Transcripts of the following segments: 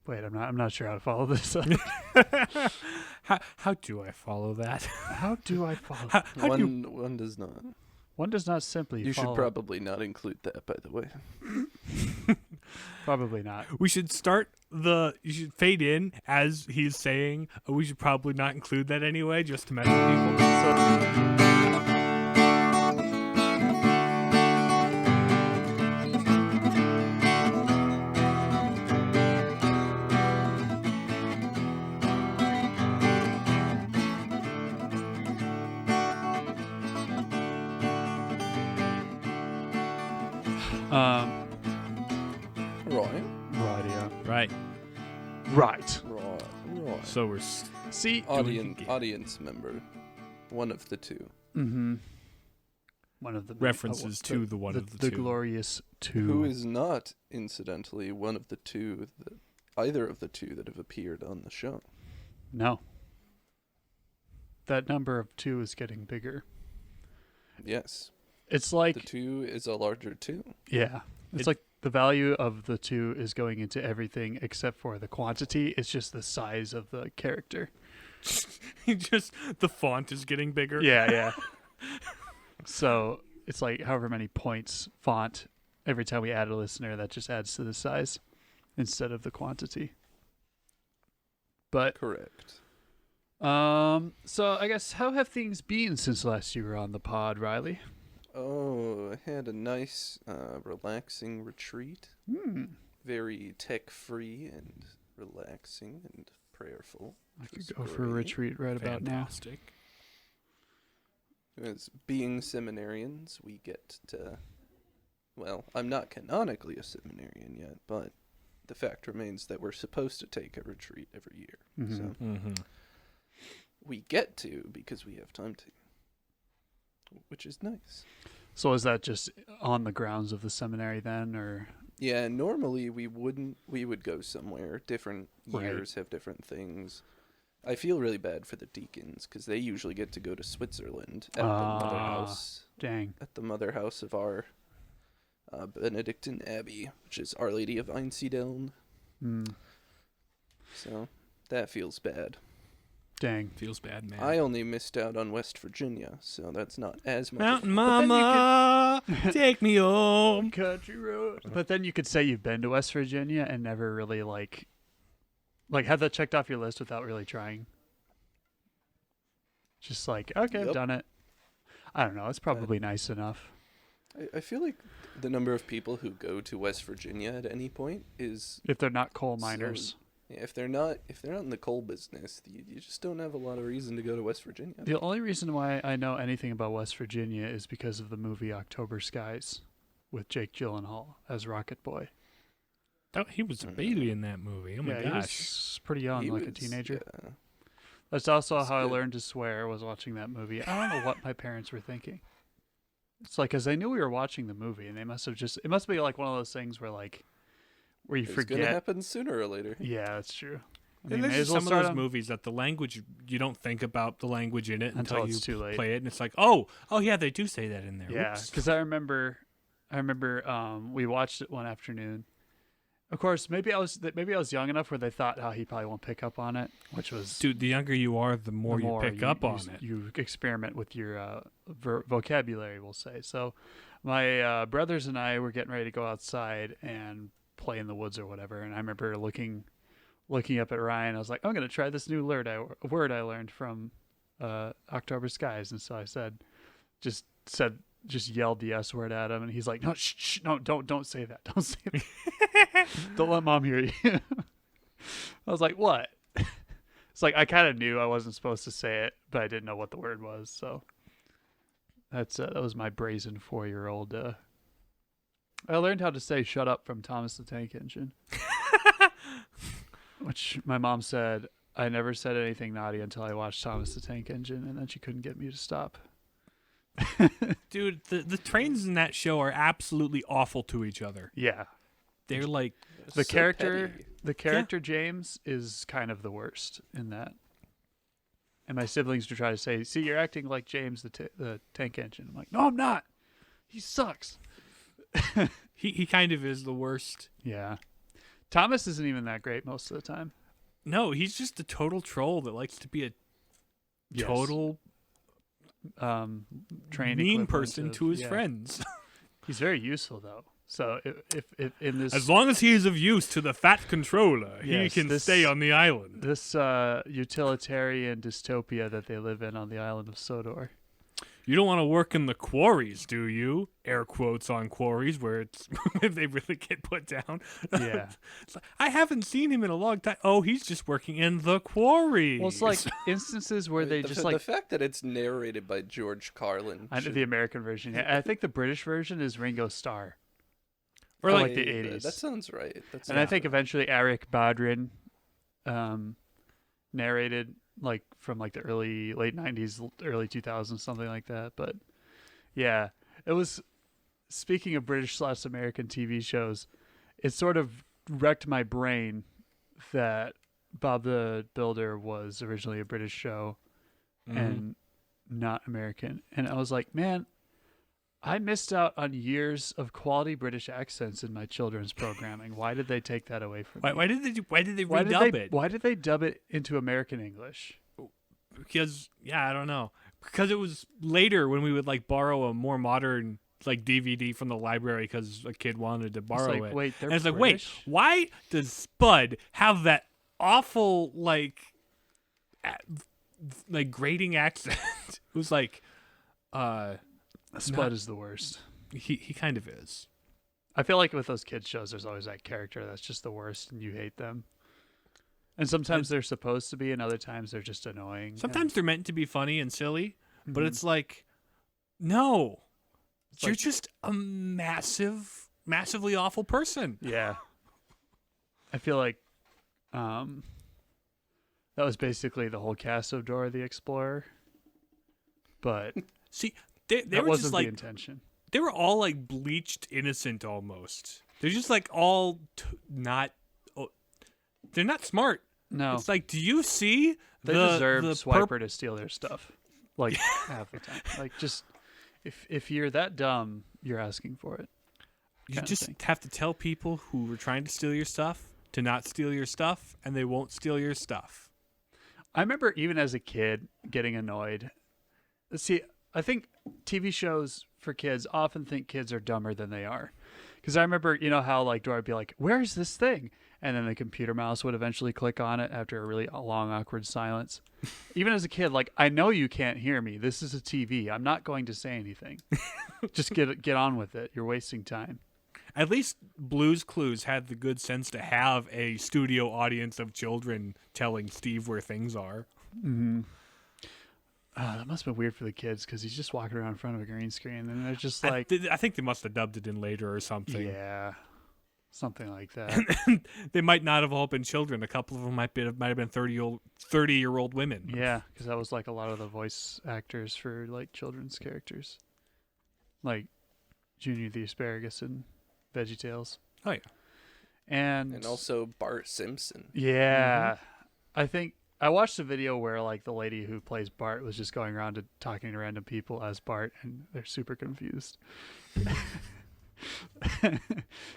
Wait, I'm not sure how to follow this. How do I follow that? How do I follow? How do you... One does not. One does not simply You follow. should probably not include that, by the way. Probably not. You should fade in as he's saying, oh, we should probably not include that anyway, just to mess with people. Right. Right, yeah. Right. Right. Right. So we're See, Audience member. One of the two. mm-hmm. One of the references to the one of the two. The glorious two. Who is not, incidentally, one of the two either of the two that have appeared on the show. No. That number of two is getting bigger. Yes. It's like The two is a larger two. yeah. It's like the value of the two is going into everything except for the quantity. It's just the size of the character. Just the font is getting bigger. Yeah. So it's like however many points font every time we add a listener, that just adds to the size instead of the quantity. But Correct. so I guess how have things been since last you were on the pod, Riley? Oh, I had a nice, relaxing retreat. Very tech-free and relaxing and prayerful. I which was could go for a great. retreat right about now. Fantastic. As being seminarians, we get to... Well, I'm not canonically a seminarian yet, but the fact remains that we're supposed to take a retreat every year. Mhm. So Mm-hmm. we get to because we have time to, which is nice. So is that just on the grounds of the seminary then, or? Yeah, normally we would go somewhere. Different Right. years have different things. I feel really bad for the deacons because they usually get to go to Switzerland at the mother house. Dang. At the mother house of our Benedictine Abbey, which is Our Lady of Einsiedeln. Mm, So that feels bad. dang. Feels bad, man. I only missed out on West Virginia, so that's not as much. Mountain then you Mama, take me home. Country road. But then you could say you've been to West Virginia and never really like have that checked off your list without really trying. Just like, okay, I've Yep. done it. I don't know. It's probably nice enough. I feel like the number of people who go to West Virginia at any point is If they're not coal miners. if they're not in the coal business, you just don't have a lot of reason to go to West Virginia. The only reason why I know anything about West Virginia is because of the movie October Skies with Jake Gyllenhaal as Rocket Boy. He was a baby in that movie. Oh my He gosh. was pretty young, He like a was- teenager. yeah. That's also That's how I good. learned to swear, was watching that movie. I don't know what my parents were thinking. It's like, because they knew we were watching the movie, and they must have it must be like one of those things where you It's gonna forget. happen sooner or later. Yeah, that's true. I And mean, there's may as just well some of start those on- movies that the language, you don't think about the language in it Until until you it's too late. play it, and it's like, oh yeah, they do say that in there. Yeah, Whoops. because I remember we watched it one afternoon. Of course, maybe I was young enough where they thought, oh, he probably won't pick up on it, which was Dude, the younger you are, the more the you pick up on it. You experiment with your vocabulary, we'll say. So my brothers and I were getting ready to go outside and play in the woods or whatever, and I remember looking up at Ryan. I was like, I'm going to try this new word I learned from October Skies. And so I just yelled the S word at him, and he's like, no, shh, no, don't say that. Don't say that. Don't let mom hear you. I was like, what? It's like, I kind of knew I wasn't supposed to say it, but I didn't know what the word was. So that was my brazen 4-year-old. I learned how to say shut up from Thomas the Tank Engine. Which my mom said, I never said anything naughty until I watched Thomas the Tank Engine, and then she couldn't get me to stop. Dude, the trains in that show are absolutely awful to each other. Yeah. They're like, The So character petty. the character James is kind of the worst in that. And my siblings would try to say, see, you're acting like James the Tank Engine. I'm like, no, I'm not. He sucks. he kind of is the worst. Yeah. Thomas isn't even that great most of the time. No, he's just a total troll that likes to be a Yes. total Trained mean equivalent person of- to his yeah. friends. He's very useful though. So if in this As long as he is of use to the fat controller, Yes, he can this- stay on the island. this utilitarian dystopia that they live in on the island of Sodor. You don't want to work in the quarries, do you? Air quotes on quarries, where it's if they really get put down. Yeah. It's like, I haven't seen him in a long time. Oh, he's just working in the quarries. Well, it's like instances where they the, just the like fact that it's narrated by George Carlin. I know should- the American version. Yeah, I think the British version is Ringo Starr. Or Or like like the that- 80s. That sounds right. That And I sounds think right. eventually Eric Badrin narrated like from like the late 90s, early 2000s, something like that. But yeah, it was, speaking of British/American TV shows, it sort of wrecked my brain that Bob the Builder was originally a British show and not American. And I was like, man, I missed out on years of quality British accents in my children's programming. Why did they take that away from me? why did they Why redub did it? Why did they dub it into American English? Because I don't know. Because it was later when we would like borrow a more modern like DVD from the library because a kid wanted to It's borrow like, it. wait, they're And it's like, British? wait, why does Spud have that awful like grating accent? It was like, Spud is the worst. he kind of is. I feel like with those kids shows, there's always that character that's just the worst, and you hate them. And sometimes they're supposed to be, and other times they're just annoying. Sometimes they're meant to be funny and silly, but Mhm. it's like, no, It's you're like- just a massively awful person. Yeah. I feel like that was basically the whole cast of Dora the Explorer. But See, they that were wasn't just the like intention. they were all like bleached innocent almost. They're just like all not. Oh, they're not smart. No. It's like, do you see They the deserve the Swiper to steal their stuff. Like half the time. Like just if you're that dumb, you're asking for it. You kinda just thing. have to tell people who were trying to steal your stuff to not steal your stuff, and they won't steal your stuff. I remember even as a kid getting annoyed. See, I think TV shows for kids often think kids are dumber than they are. Because I remember, you know, how like Dora would be like, "Where's this thing?" And then the computer mouse would eventually click on it after a really long, awkward silence. Even as a kid, like, I know you can't hear me. This is a TV. I'm not going to say anything. Just get on with it. You're wasting time. At least Blue's Clues had the good sense to have a studio audience of children telling Steve where things are. Mm-hmm. That must have been weird for the kids because he's just walking around in front of a green screen, and they're just like, I think they must have dubbed it in later or something. yeah, something like that. They might not have all been children. A couple of them might have been 30-year-old women. Yeah, because that was like a lot of the voice actors for like children's characters, like Junior the Asparagus and VeggieTales. Oh yeah. And also Bart Simpson. yeah, I think I watched a video where like the lady who plays Bart was just going around to talking to random people as Bart, and they're super confused.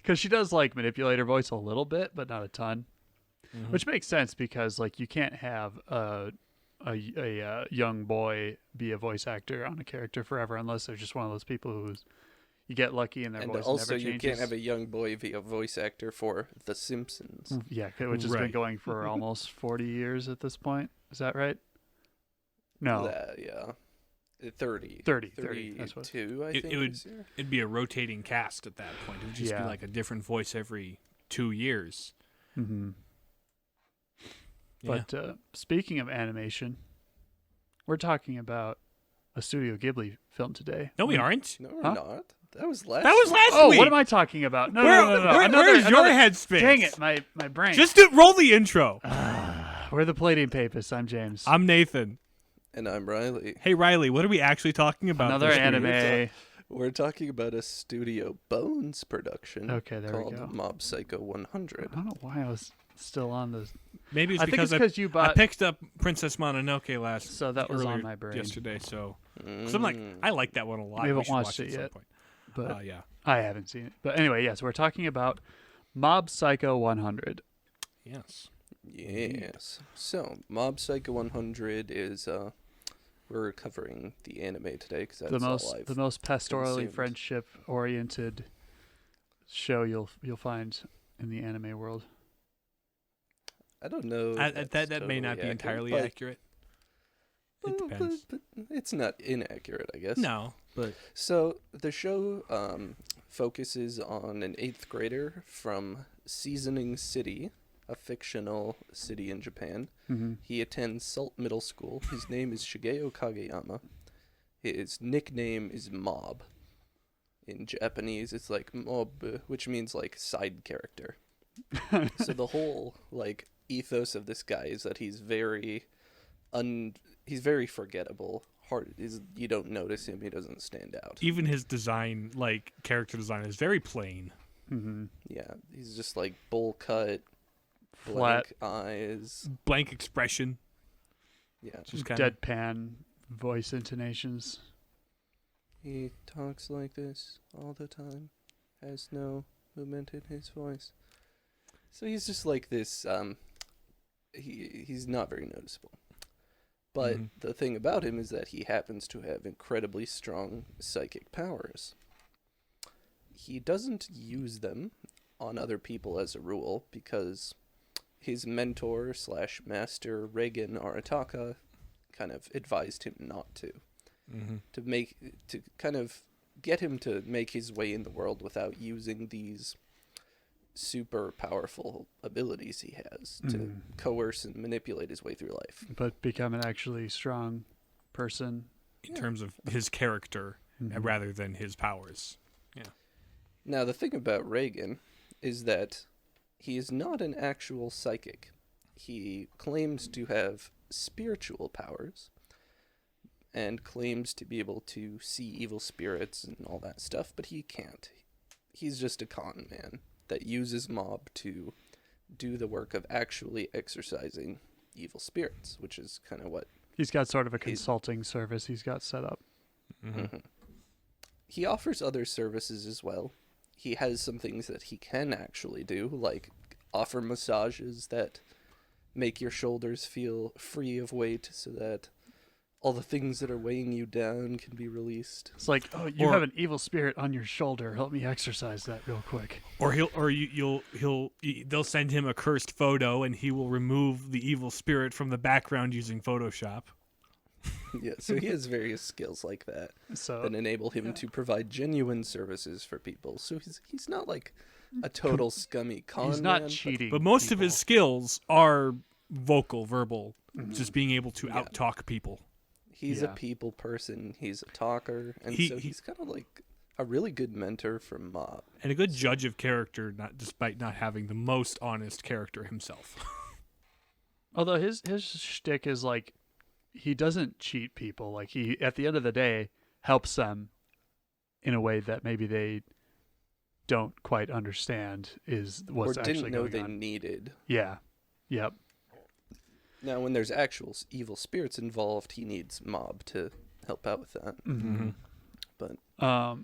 Because she does like manipulate her voice a little bit, but not a ton, which makes sense because like you can't have a young boy be a voice actor on a character forever unless they're just one of those people who's you get lucky and their And voice also, never you changes. can't have a young boy be a voice actor for The Simpsons. Yeah, which has been Right. going for almost 40 years at this point. Is that right? No, Yeah. 30. 30, that's what- 32, I It think. would- this year. It'd be a rotating cast at that point. It would just Yeah. be like a different voice every 2 years. Mm-hmm. Yeah. But speaking of animation, we're talking about a Studio Ghibli film today. No, we aren't. No, we're Huh? not. That was last That was week. last Oh, week. what am I talking about? No, Where- no. where- where's your headspace? Dang it, my brain. Just roll the intro. We're the Palladium Papists. I'm James. I'm Nathan. And I'm Riley. Hey Riley, what are we actually talking about? Another this week? anime. We're talking about a Studio Bones production Okay, there we called go. Mob Psycho 100. I don't know why I was still on this. Maybe it's I think because it's because you I bought. picked up Princess Mononoke So that was earlier on my brain. yesterday. So 'cause I'm like, I like that one a lot. We haven't should watched watch it at some yet. point. But Yeah. I haven't seen it. But anyway, yes, we're talking about Mob Psycho 100. Yes. Yes. So, Mob Psycho 100 is we're covering the anime today because that's all I've The most pastorally consumed. friendship oriented show you'll find in the anime world. I don't know. if That that's may not be totally entirely but- accurate. It but- depends. But it's not inaccurate, I guess. No, but So the show focuses on an 8th grader from Seasoning City, a fictional city in Japan. Mm-hmm. He attends Salt Middle School. His name is Shigeo Kageyama. His nickname is Mob. In Japanese, it's like Mob, which means like side character. So the whole like ethos of this guy is that he's very he's very forgettable. You don't notice him. He doesn't stand out. even his design, like character design, is very plain. Mm-hmm. Yeah, he's just like bowl cut, Flat, blank eyes. Blank expression. Yeah, Just kind of deadpan voice intonations. he talks like this all the time. Has no movement in his voice. So he's just like this. He's not very noticeable. But Mhm. the thing about him is that he happens to have incredibly strong psychic powers. He doesn't use them on other people as a rule because his mentor / master Reagan Arataka kind of advised him not to to kind of get him to make his way in the world without using these super powerful abilities he has to coerce and manipulate his way through life. But become an actually strong person. in terms of his character Mhm. rather than his powers. Now, the thing about Reagan is that he is not an actual psychic. He claims to have spiritual powers and claims to be able to see evil spirits and all that stuff, but he can't. He's just a con man that uses Mob to do the work of actually exorcising evil spirits, which is kind of what He's got sort of a consulting service he's got set up. Mhm. He offers other services as well. He has some things that he can actually do, like offer massages that make your shoulders feel free of weight so that all the things that are weighing you down can be released. It's like, oh, you Or- have an evil spirit on your shoulder. Help me exercise that real quick. Or they'll send him a cursed photo and he will remove the evil spirit from the background using Photoshop. Yeah, so he has various skills like that So that enable him to provide genuine services for people. So he's not like a total scummy con he's not man, cheating. But most of his people. skills are verbal, just being able to Yeah. out-talk people. He's Yeah. a people person. He's a talker, and He- so he- he's kind of like a really good mentor for Mob. And a good judge of character, despite not having the most honest character himself. Although his shtick is like, he doesn't cheat people. Like he, at the end of the day, helps them in a way that maybe they don't quite understand is what's or actually didn't know going they on. needed. Yeah. Yep. Now, when there's actual evil spirits involved, he needs Mob to help out with that. Mm-hmm. But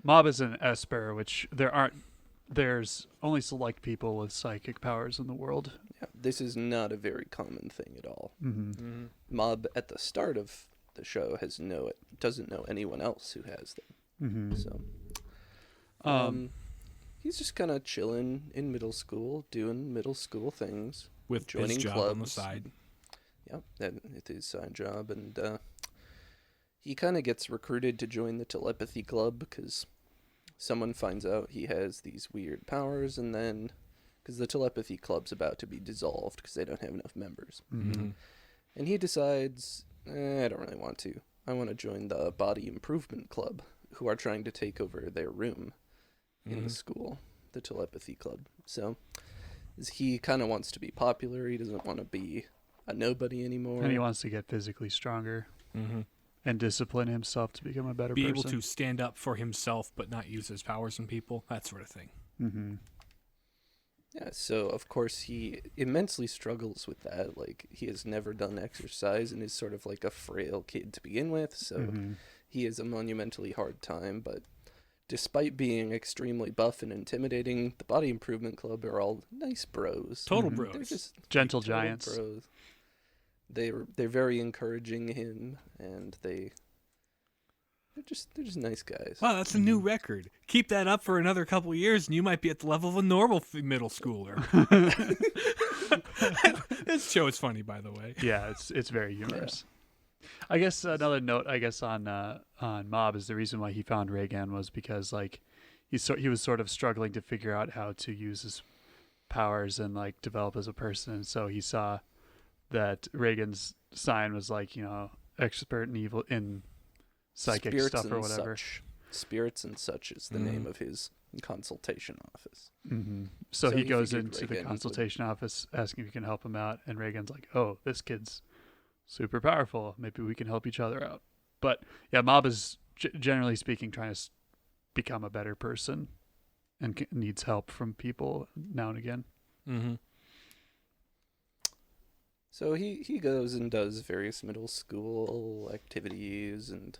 Mob is an Esper, which there's only select people with psychic powers in the world. yeah, this is not a very common thing at all. Mm-hmm. Mob at the start of the show doesn't know anyone else who has them. Mm-hmm. So he's just kind of chilling in middle school, doing middle school things. With Joining his job on the clubs. side. Yep, that it's his side job, and he kind of gets recruited to join the telepathy club because someone finds out he has these weird powers, and then because the telepathy club's about to be dissolved because they don't have enough members, Mm-hmm. and he decides, I don't really want to. I want to join the Body Improvement Club, who are trying to take over their room in the school, the telepathy club. So he kind of wants to be popular. He doesn't want to be a nobody anymore. And he wants to get physically stronger Mm-hmm. and discipline himself to become a better Be person. able to stand up for himself but not use his powers on people, that sort of thing. Mm-hmm. Yeah, so of course he immensely struggles with that. Like, he has never done exercise and is sort of like a frail kid to begin with, so Mm-hmm. he has a monumentally hard time, but despite being extremely buff and intimidating, the Body Improvement Club are all nice bros. Total Mhm. bros. They're just Gentle total giants. bros. They're very encouraging him, and they're just nice guys. Wow, that's a new record. Keep that up for another couple years, and you might be at the level of a normal middle schooler. This show is funny, by the way. Yeah, it's very humorous. I guess another note, on Mob is the reason why he found Reagan was because like he was sort of struggling to figure out how to use his powers and like develop as a person, and so he saw that Reagan's sign was like, expert in evil in psychic Spirits stuff or and whatever. Such. Spirits and Such is the name of his consultation office. Mm-hmm. So So he he goes figured into the Reagan would- consultation office asking if he can help him out, and Reagan's like, "Oh, this kid's super powerful. Maybe we can help each other out." But yeah, Mob is generally speaking trying to become a better person and needs help from people now and again. Mm-hmm. So he goes and does various middle school activities, and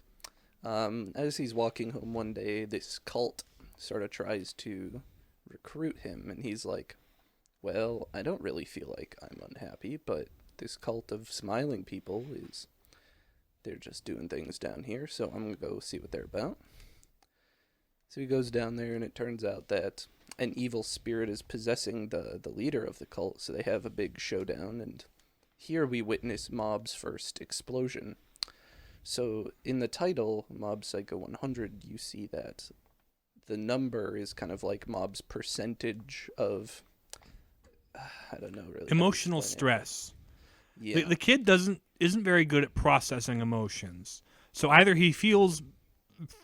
as he's walking home one day, this cult sort of tries to recruit him, and he's like, well, I don't really feel like I'm unhappy, but this cult of smiling people they're just doing things down here, so I'm going to go see what they're about. So he goes down there, and it turns out that an evil spirit is possessing the leader of the cult, so they have a big showdown, and here we witness Mob's first explosion. So in the title, Mob Psycho 100, you see that the number is kind of like Mob's percentage of, I don't know really. Emotional stress. Yeah. The kid isn't very good at processing emotions. So either he feels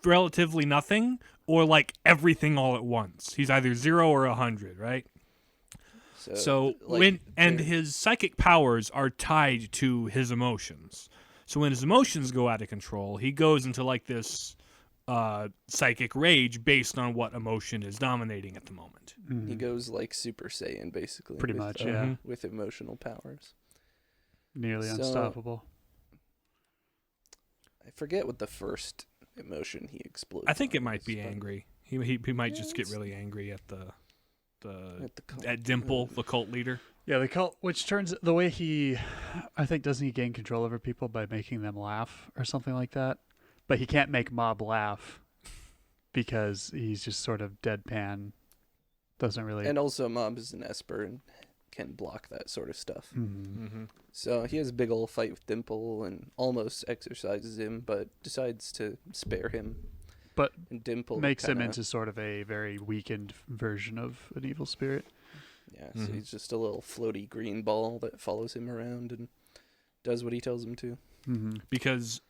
relatively nothing or like everything all at once. He's either 0 or 100, right? So like, his psychic powers are tied to his emotions. So when his emotions go out of control, he goes into like this psychic rage based on what emotion is dominating at the moment. he goes like Super Saiyan, basically. Pretty with, much, yeah. With emotional powers. Nearly So- unstoppable. I forget what the first emotion he explodes. I think it on might is, be but angry. He might Yeah, just get it's- really angry at the At the cult. at Dimple, the cult leader. Yeah, the cult, which turns the way I think, doesn't he gain control over people by making them laugh or something like that? But he can't make Mob laugh because he's just sort of deadpan. Doesn't really. And also, Mob is an Esper and can block that sort of stuff. Mhm. Mm-hmm. So he has a big old fight with Dimple and almost exorcises him, but decides to spare him. But And Dimple makes him kinda- into sort of a very weakened version of an evil spirit. Yeah, so Mhm. he's just a little floaty green ball that follows him around and does what he tells him to. Mm-hmm. Because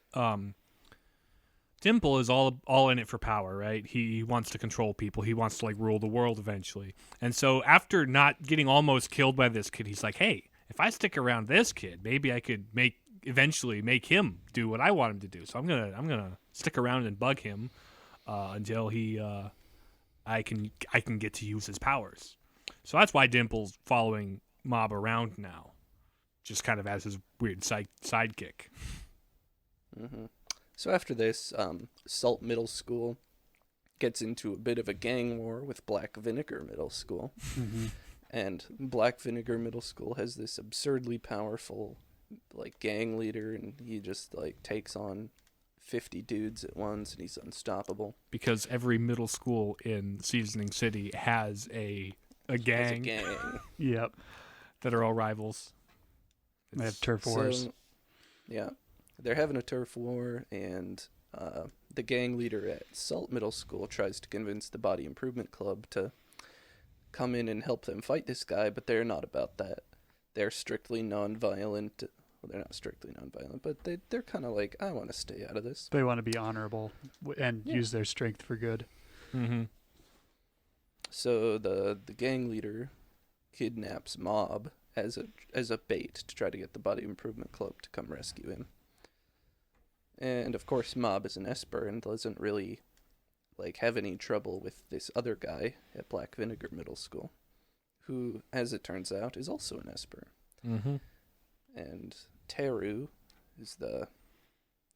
Dimple is all in it for power, right? He wants to control people. He wants to like rule the world eventually. And so after not getting almost killed by this kid, he's like, "Hey, if I stick around this kid, maybe I could eventually make him do what I want him to do. So I'm gonna stick around and bug him until I can get to use his powers." So that's why Dimple's following Mob around now, just kind of as his weird sidekick. hmm So after this, Salt Middle School gets into a bit of a gang war with Black Vinegar Middle School. Mm-hmm. And Black Vinegar Middle School has this absurdly powerful like gang leader, and he just like takes on 50 dudes at once, and he's unstoppable. Because every middle school in Seasoning City has a He's gang, a gang. Yep. that are all rivals. They have It's- turf wars. So, yeah, they're having a turf war, and the gang leader at Salt Middle School tries to convince the Body Improvement Club to come in and help them fight this guy, but they're not about that. They're strictly non-violent. Well, they're not strictly non-violent, but they're kind of like, I want to stay out of this. They want to be honorable and Yeah. use their strength for good. Mm-hmm. So the gang leader kidnaps Mob as a bait to try to get the Body Improvement Club to come rescue him. And of course, Mob is an Esper and doesn't really like have any trouble with this other guy at Black Vinegar Middle School, who, as it turns out, is also an Esper. Mm-hmm. And Teru is the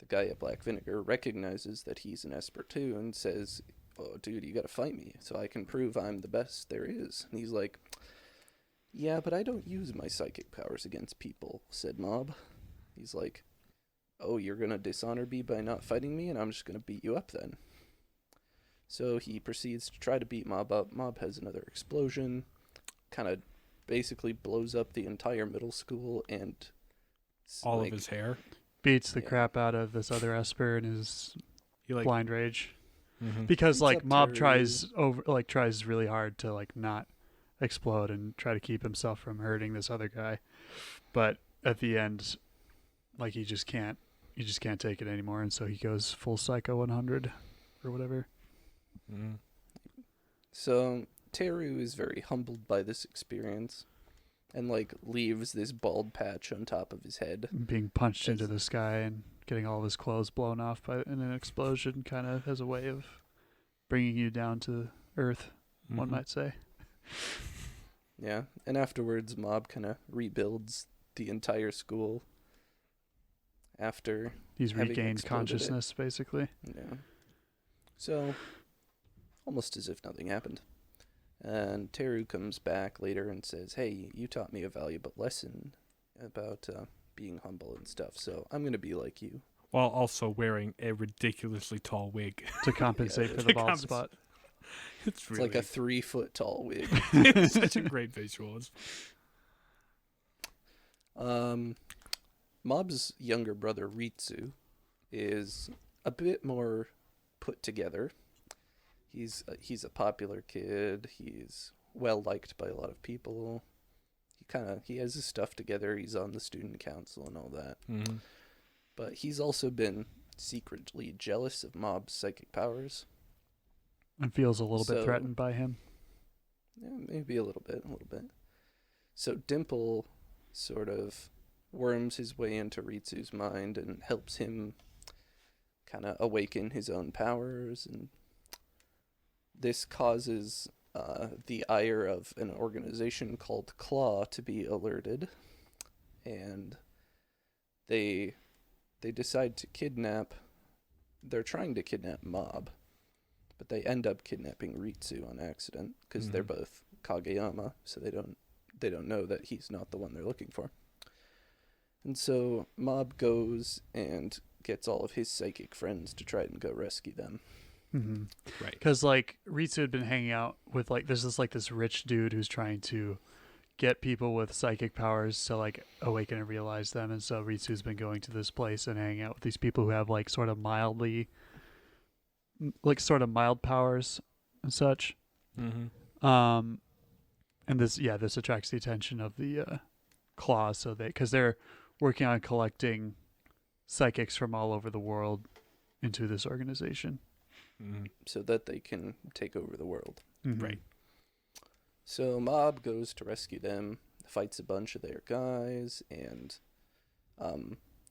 guy at Black Vinegar, recognizes that he's an Esper too, and says, "Oh, dude, you gotta fight me so I can prove I'm the best there is." And he's like, "Yeah, but I don't use my psychic powers against people," said Mob. He's like, "Oh, you're gonna dishonor me by not fighting me, and I'm just gonna beat you up then." So he proceeds to try to beat Mob up. Mob has another explosion, kind of basically blows up the entire middle school and All of his hair. Beats the Yeah. crap out of this other Esper in his He like blind rage. Mhm. Because Beats like up Mob Terry. tries really hard to like not explode and try to keep himself from hurting this other guy. But at the end, like he just can't take it anymore, and so he goes full Psycho 100 or whatever. Mhm. So Teru is very humbled by this experience and like leaves this bald patch on top of his head. Being punched into the sky and getting all of his clothes blown off in an explosion kind of has a way of bringing you down to earth, one Mhm. might say. Yeah, and afterwards Mob kind of rebuilds the entire school after He's having regained exploded it. consciousness, basically. Yeah. So, almost as if nothing happened. And Teru comes back later and says, "Hey, you taught me a valuable lesson about being humble and stuff, so I'm going to be like you." While also wearing a ridiculously tall wig. To compensate Yeah, for to the bald compensate. spot. It's It's really like a 3-foot tall wig. it's such a great visual. It's- Mob's younger brother, Ritsu, is a bit more put together. He's a popular kid. He's well liked by a lot of people. He has his stuff together. He's on the student council and all that. Mhm. But he's also been secretly jealous of Mob's psychic powers. And feels a little bit So- threatened by him. Yeah, maybe a little bit. So Dimple sort of worms his way into Ritsu's mind and helps him kind of awaken his own powers, and this causes the ire of an organization called Claw to be alerted, and they decide to kidnap. They're trying to kidnap Mob, but they end up kidnapping Ritsu on accident because they're Mhm. both Kageyama, so they don't know that he's not the one they're looking for. And so Mob goes and gets all of his psychic friends to try and go rescue them. Mm-hmm. Right. Because like Ritsu had been hanging out with like there's this rich dude who's trying to get people with psychic powers to like awaken and realize them, and so Ritsu's been going to this place and hanging out with these people who have like sort of mild powers and such. Mhm. And this attracts the attention of the Claw, so because they're working on collecting psychics from all over the world into this organization. Mhm. So that they can take over the world. Mhm. Right. So Mob goes to rescue them, fights a bunch of their guys, and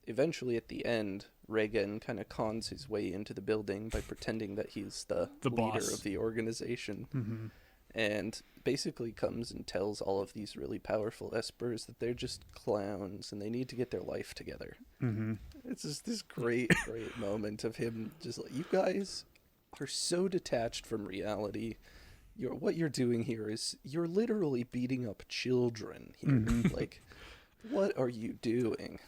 eventually at the end, Reagan kind of cons his way into the building by pretending that he's the leader boss. of the organization, Mm-hmm. and basically comes and tells all of these really powerful Espers that they're just clowns and they need to get their life together. Mm-hmm. It's just this great moment of him just like, you guys are so detached from reality. What you're doing here is you're literally beating up children here. Mhm. Like, what are you doing?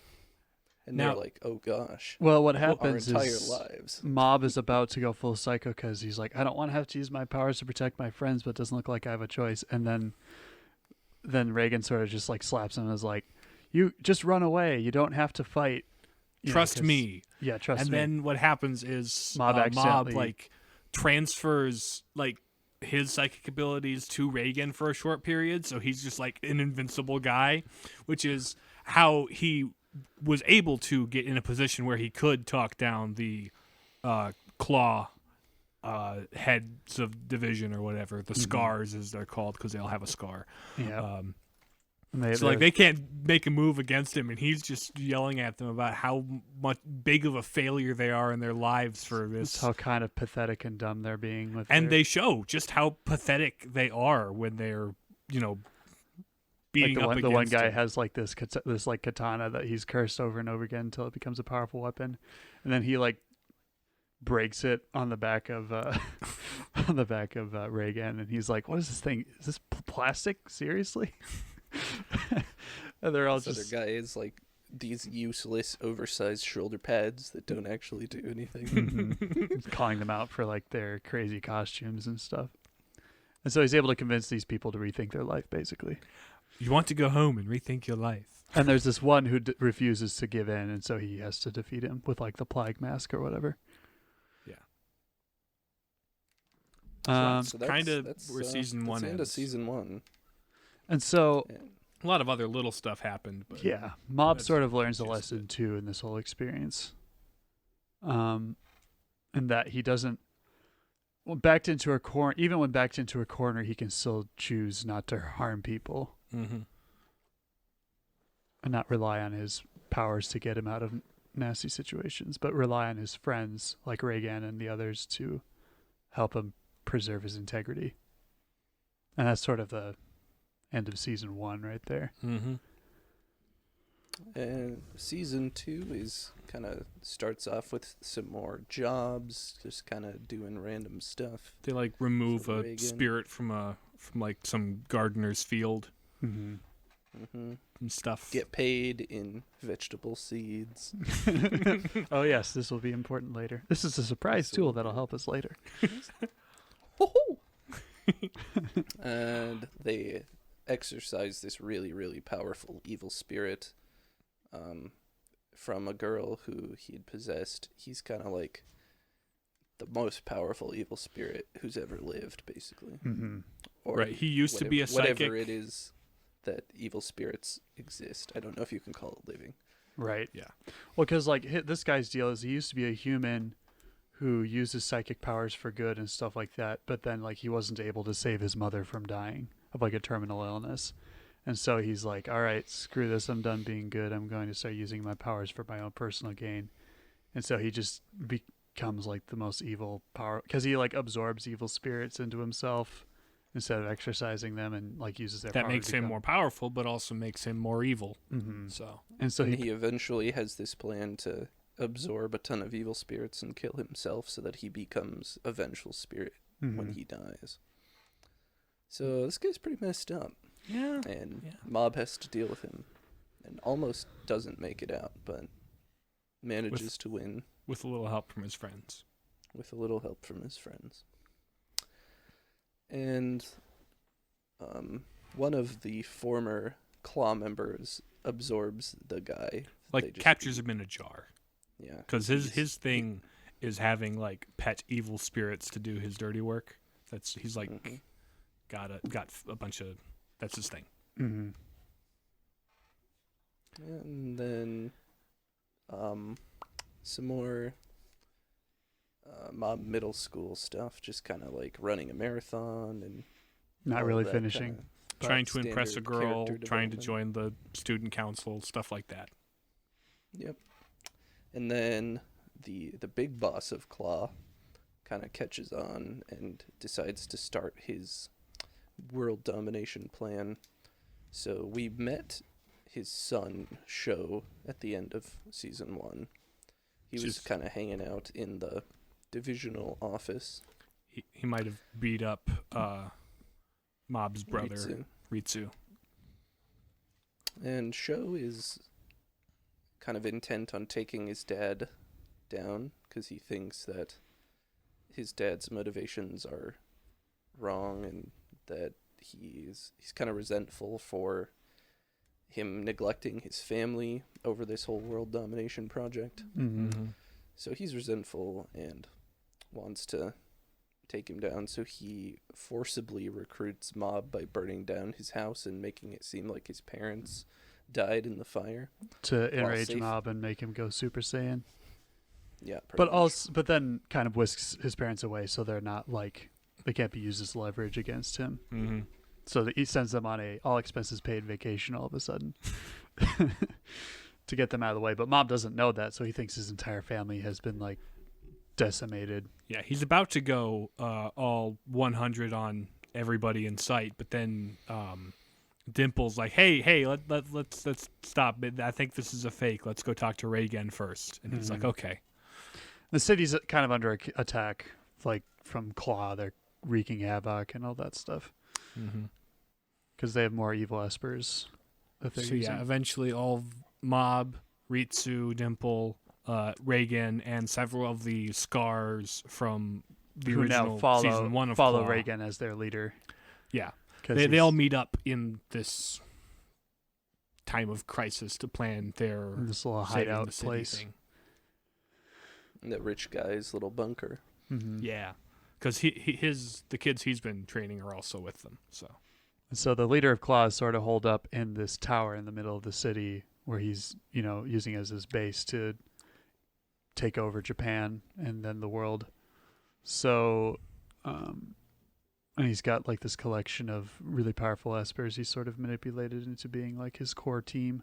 And Now- they're like, oh gosh, Well, what our happens entire is lives. Mob is about to go full psycho because he's like, I don't want to have to use my powers to protect my friends, but it doesn't look like I have a choice. And then Reagan sort of just like slaps him and is like, you just run away. You don't have to fight. You know, Trust 'cause- me. Yeah, trust And me. then what happens is Mob Mob accidentally- like transfers like his psychic abilities to Reagan for a short period, so he's just like an invincible guy, which is how he was able to get in a position where he could talk down the Claw heads of division or whatever, the scars as they're called because they all have a scar. yeah. So like they can't make a move against him, and he's just yelling at them about how much big of a failure they are in their lives for It's this. how kind of pathetic and dumb they're being with And their- they show just how pathetic they are when they're, beating like up the one against guy him. has like this like katana that he's cursed over and over again until it becomes a powerful weapon, and then he like breaks it on the back of on the back of Reagan, and he's like, "What is this thing? Is this plastic? Seriously?" And they're all This just other guy is like these useless, oversized shoulder pads that don't actually do anything. calling them out for like their crazy costumes and stuff. And so he's able to convince these people to rethink their life, basically. You want to go home and rethink your life. And there's this one who refuses to give in, and so he has to defeat him with like the plague mask or whatever. Yeah. So kind of that's, where season that's one the end of ends. season 1. And so, And A lot of other little stuff happened, but yeah, Mob that's sort of learns a just lesson it. too in this whole experience. And that he doesn't. When backed into a corner, even when backed into a corner, he can still choose not to harm people Mm-hmm. and not rely on his powers to get him out of nasty situations, but rely on his friends like Reagan and the others to help him preserve his integrity. And that's sort of the end of season 1 right there. Mm-hmm. And season 2 is kind of starts off with some more jobs, just kind of doing random stuff. They like remove For a Reagan. spirit from like some gardener's field Mm-hmm. hmm and stuff. Get paid in vegetable seeds. Oh yes, this will be important later. This is a surprise tool that'll help us later. And they exorcise this really, really powerful evil spirit from a girl who he'd possessed. He's kind of like the most powerful evil spirit who's ever lived, basically. Mm-hmm. Or Right, he used to be a psychic. whatever it is that evil spirits exist. I don't know if you can call it living. Right. Yeah. Well, because like this guy's deal is he used to be a human who uses psychic powers for good and stuff like that, but then like he wasn't able to save his mother from dying of like a terminal illness. And so he's like, all right, screw this. I'm done being good. I'm going to start using my powers for my own personal gain. And so he just becomes like the most evil power because he like absorbs evil spirits into himself instead of exercising them and like uses their That power makes to him become- more powerful, but also makes him more evil. Mhm. So And so And he he eventually has this plan to absorb a ton of evil spirits and kill himself so that he becomes a vengeful spirit when Mhm. he dies. So this guy's pretty messed up, yeah, and Yeah. Mob has to deal with him, and almost doesn't make it out, but manages to win with a little help from his friends. with a little help from his friends. And one of the former Claw members absorbs the guy. They Like just captures eat. him in a jar. Yeah, Because he's- his thing is having like pet evil spirits to do his dirty work. He's like Mhm. got a bunch of, that's his thing. Mhm. And then some more Mob middle school stuff, just kind of like running a marathon and Not all really that finishing. kinda Trying to impress a standard girl, character trying to development. join the student council, stuff like that. Yep. And then the big boss of Claw kind of catches on and decides to start his world domination plan. So we met his son, Sho, at the end of season 1. He was Just- kind of hanging out in the divisional office. He might have beat up Mob's brother, Ritsu. Ritsu. And Sho is kind of intent on taking his dad down because he thinks that his dad's motivations are wrong and that he's kind of resentful for him neglecting his family over this whole world domination project. Mm-hmm. So he's resentful and wants to take him down. So he forcibly recruits Mob by burning down his house and making it seem like his parents died in the fire. To enrage safe. Mob and make him go Super Saiyan. Yeah, pretty But much. also, but then kind of whisks his parents away, so they're not like they can't be used as leverage against him. Mm-hmm. So he sends them on a all expenses paid vacation all of a sudden to get them out of the way. But Mob doesn't know that, so he thinks his entire family has been like decimated. Yeah, he's about to go all 100 on everybody in sight, but then Dimple's like, "Hey, let's stop. I think this is a fake. Let's go talk to Reagan first." And he's like, Mhm. "Okay." The city's kind of under attack, like from Claw. They're wreaking havoc and all that stuff. Mm-hmm. Because they have more evil espers that they're So using. yeah, eventually all Mob, Ritsu, Dimple, Reagan, and several of the Scars from the Who original now follow season 1 of follow Claw. Reagan as their leader. Yeah, 'Cause they he's- all meet up in this time of crisis to plan their in this little saving hideout the city place. thing. The rich guy's little bunker. Mm-hmm. Yeah, because the kids he's been training are also with them. So And so the leader of Claw is sort of holed up in this tower in the middle of the city where he's, using as his base to take over Japan and then the world. So, and he's got like this collection of really powerful espers he's sort of manipulated into being like his core team,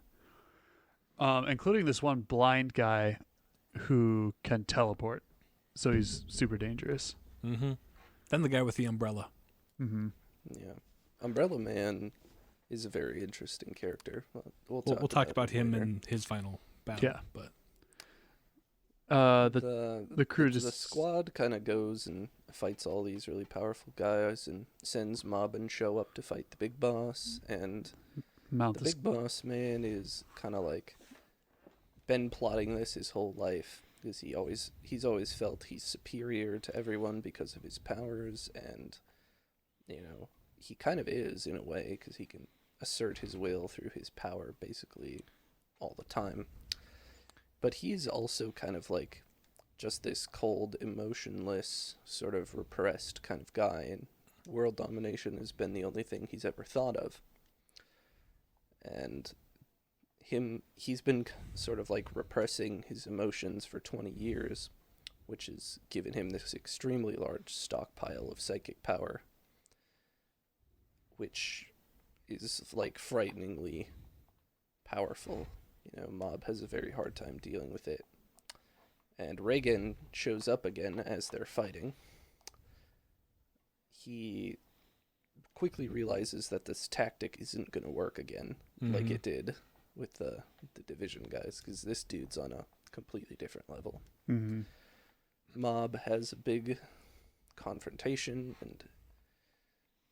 including this one blind guy who can teleport. So he's super dangerous. then the guy with the umbrella. Mm-hmm. Yeah. Umbrella Man is a very interesting character. We'll Talk about him later. in his final battle. Yeah. But The crew the just squad kind of goes and fights all these really powerful guys and sends Mob and Show up to fight the big boss. And mount the this. big boss man is kind of like been plotting this his whole life because he's always felt he's superior to everyone because of his powers, and he kind of is in a way because he can assert his will through his power basically all the time. But he's also kind of like just this cold, emotionless, sort of repressed kind of guy, and world domination has been the only thing he's ever thought of. And he's been sort of like repressing his emotions for 20 years, which has given him this extremely large stockpile of psychic power, which is like frighteningly powerful. Mob has a very hard time dealing with it. And Reagan shows up again as they're fighting. He quickly realizes that this tactic isn't going to work again like Mhm. it did with the Division guys, because this dude's on a completely different level. Mm-hmm. Mob has a big confrontation, and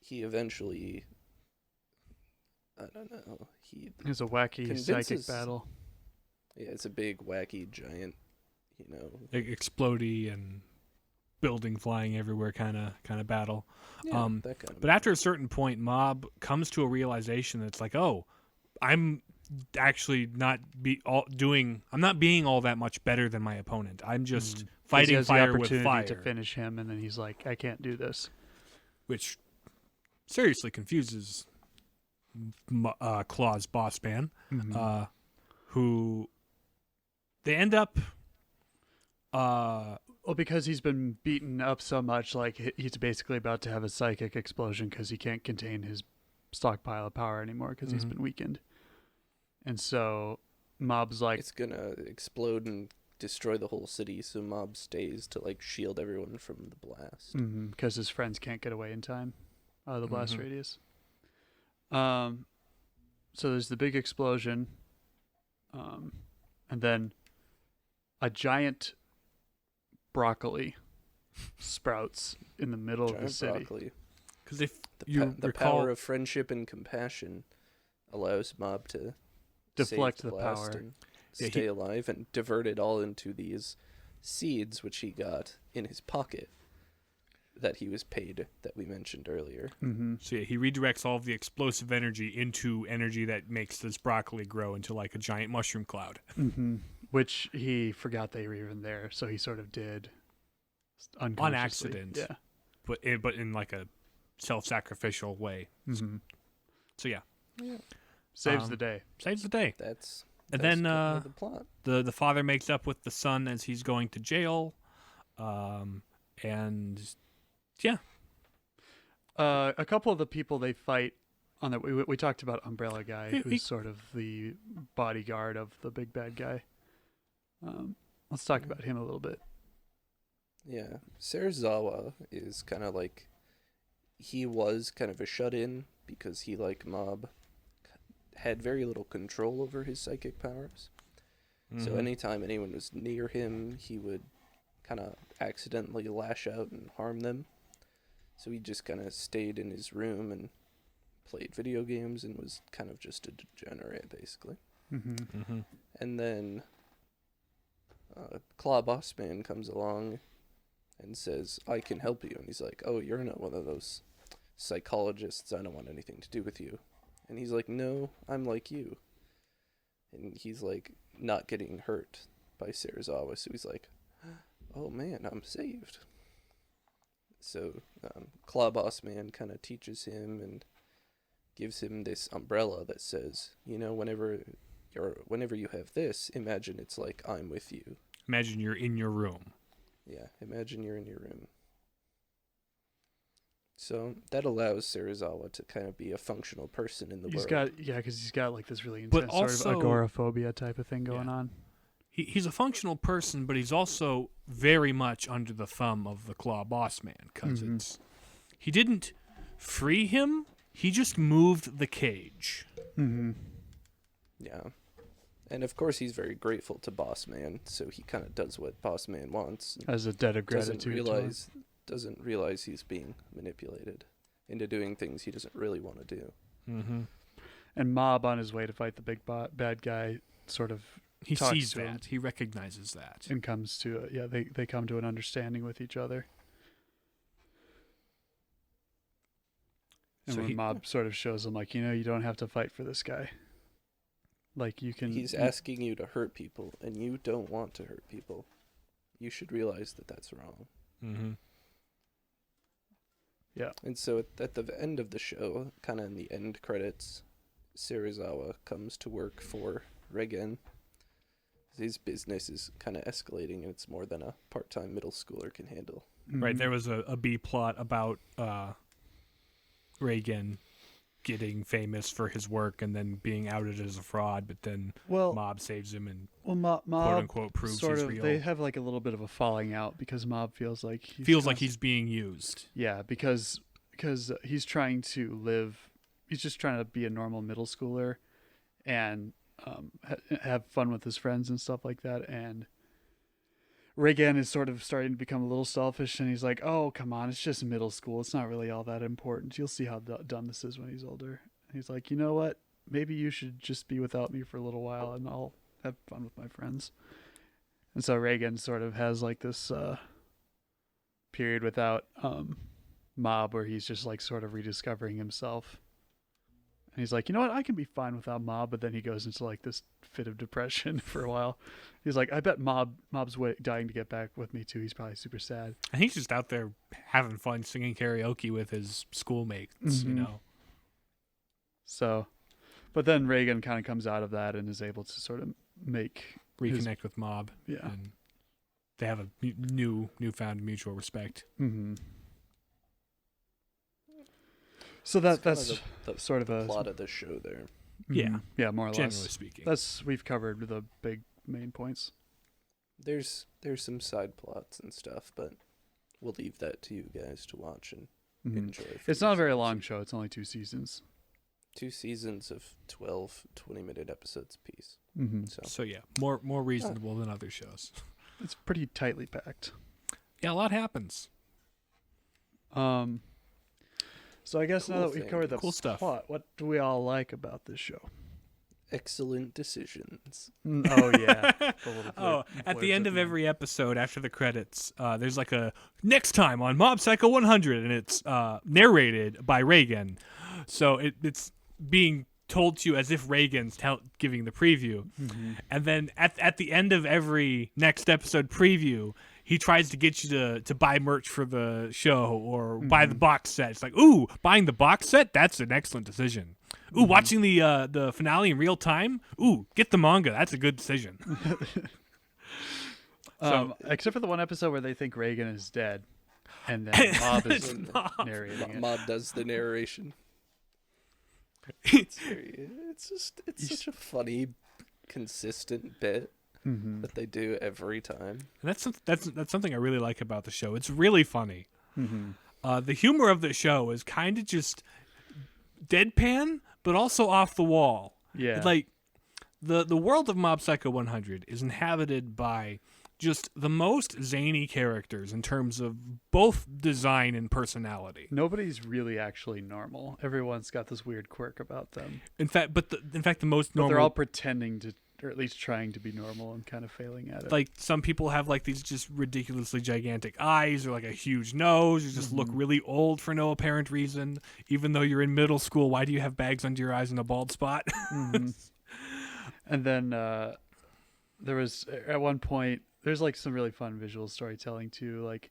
he eventually, I don't know, It's a wacky psychic convinces- battle. yeah, it's a big, wacky, giant, Explodey and building flying everywhere kind of battle. yeah, that kind of. But after a certain point, Mob comes to a realization that it's like, oh, I'm actually not I'm not being all that much better than my opponent. I'm just 'Cause he fighting has the fire with opportunity fire, to finish him, and then he's like, I can't do this. which seriously confuses Claw's boss man, Mm-hmm. who they end up. Well, because he's been beaten up so much, like he's basically about to have a psychic explosion because he can't contain his stockpile of power anymore because he's Mhm. been weakened. And so Mob's like, It's gonna explode and destroy the whole city, so Mob stays to like shield everyone from the blast. because his friends can't get away in time out of the blast Mhm. radius. So there's the big explosion, and then a giant broccoli sprouts in the middle of the Giant city. broccoli. Because if The, you the recall, power of friendship and compassion allows Mob to Deflect save the blast power. and Yeah, stay alive, and divert it all into these seeds which he got in his pocket that he was paid, that we mentioned earlier. Mm-hmm. so yeah, he redirects all of the explosive energy into energy that makes this broccoli grow into like a giant mushroom cloud. Mm-hmm. Which he forgot they were even there, so he sort of did unconsciously. accident. Yeah. But in like a self-sacrificial way. Mm-hmm. So yeah, Saves the day. saves the day. That's And that's then kind of the plot. the father makes up with the son as he's going to jail, and yeah, A couple of the people they fight on that we talked about Umbrella Guy, He- who's sort of the bodyguard of the big bad guy. Let's talk about him a little bit. Yeah, Serizawa is kind of like, he was kind of a shut-in because he, like Mob, had very little control over his psychic powers. So Mhm. anytime anyone was near him, he would kind of accidentally lash out and harm them. So he just kind of stayed in his room and played video games and was kind of just a degenerate, basically. Mm-hmm. And then Claw Boss Man comes along and says, I can help you. And he's like, oh, you're not one of those psychologists. I don't want anything to do with you. And he's like, no, I'm like you. And he's like not getting hurt by Serizawa. So he's like, oh man, I'm saved. So Claw Boss Man kind of teaches him and gives him this umbrella that says, you know, whenever you have this, imagine it's like I'm with you. Imagine you're in your room. Yeah, imagine you're in your room. So that allows Serizawa to kind of be a functional person in the world. Because he's got like this really But intense sort also- of agoraphobia type of thing going Yeah. on. He's a functional person, but he's also very much under the thumb of the Claw Boss Man, because he didn't free him, he just moved the cage. Mm-hmm. Yeah. And of course he's very grateful to Boss Man, so he kind of does what Boss Man wants. And As a debt of doesn't gratitude. to him. doesn't realize he's being manipulated into doing things he doesn't really want to do. Mm-hmm. And Mob, on his way to fight the big bad guy, sort of He talks sees to him. that. He recognizes that. and comes to they come to an understanding with each other. And So when he- Mob sort of shows him, like, you don't have to fight for this guy. Like, you can. He's asking you to hurt people, and you don't want to hurt people. You should realize that that's wrong. Mm-hmm. And so at the end of the show, kind of in the end credits, Serizawa comes to work for Reigen. His business is kind of escalating, and it's more than a part-time middle schooler can handle. Right, Mhm. there was a B plot about Reagan getting famous for his work and then being outed as a fraud, but then Well, Mob saves him and Mob quote-unquote proves sort he's of real. they have like a little bit of a falling out because Mob feels like he's being used. Yeah, because he's trying to live. He's just trying to be a normal middle schooler, and have fun with his friends and stuff like that. And Reigen is sort of starting to become a little selfish, and he's like, "Oh, come on, it's just middle school. It's not really all that important. You'll see how dumb this is when he's older." And he's like, "You know what? Maybe you should just be without me for a little while, and I'll have fun with my friends." And so Reigen sort of has like this period without Mob where he's just like sort of rediscovering himself. And he's like, you know what? I can be fine without Mob, but then he goes into like this fit of depression for a while. He's like, I bet Mob's dying to get back with me too. He's probably super sad. And he's just out there having fun singing karaoke with his schoolmates, you Mhm. know. So, but then Reigen kind of comes out of that and is able to sort of make Reconnect with Mob. yeah. And they have a newfound mutual respect. Mm-hmm. So That's that's kind of the sort of a plot of the show there. Yeah. yeah, more or Generally less. speaking. We've covered the big main points. There's some side plots and stuff, but we'll leave that to you guys to watch and Mhm. enjoy. for It's not a very yourselves. long show. It's only 2 seasons. 2 seasons of 12 20-minute episodes apiece. Mm-hmm. So yeah, more reasonable than other shows. It's pretty tightly packed. Yeah, a lot happens. So I guess now Cool that we've thing. covered the Cool stuff. plot, what do we all like about this show? Excellent decisions. Oh yeah. The little Oh, at the blurbs end of the every episode, after the credits, there's like a next time on Mob Psycho 100, and it's narrated by Reagan. So it's being told to you as if Reagan's giving the preview. Mm-hmm. And then at the end of every next episode preview, he tries to get you to buy merch for the show or buy the box set. It's like, ooh, buying the box set? That's an excellent decision. Ooh, watching the finale in real time? Ooh, get the manga. That's a good decision. Except for the one episode where they think Reagan is dead, and then Mob is And narrating it. Mob does the narration. It's such a funny, consistent bit Mm-hmm. that they do every time. And that's something I really like about the show. It's really funny. Mm-hmm. The humor of the show is kind of just deadpan, but also off the wall. Yeah. Like the world of Mob Psycho 100 is inhabited by just the most zany characters in terms of both design and personality. Nobody's really actually normal. Everyone's got this weird quirk about them. In fact, the most But normal. they're all pretending to, or at least trying to be normal and kind of failing at it. Like some people have like these just ridiculously gigantic eyes or like a huge nose. You just look really old for no apparent reason. Even though you're in middle school, why do you have bags under your eyes and a bald spot? And then there was at one point, there's like some really fun visual storytelling too, like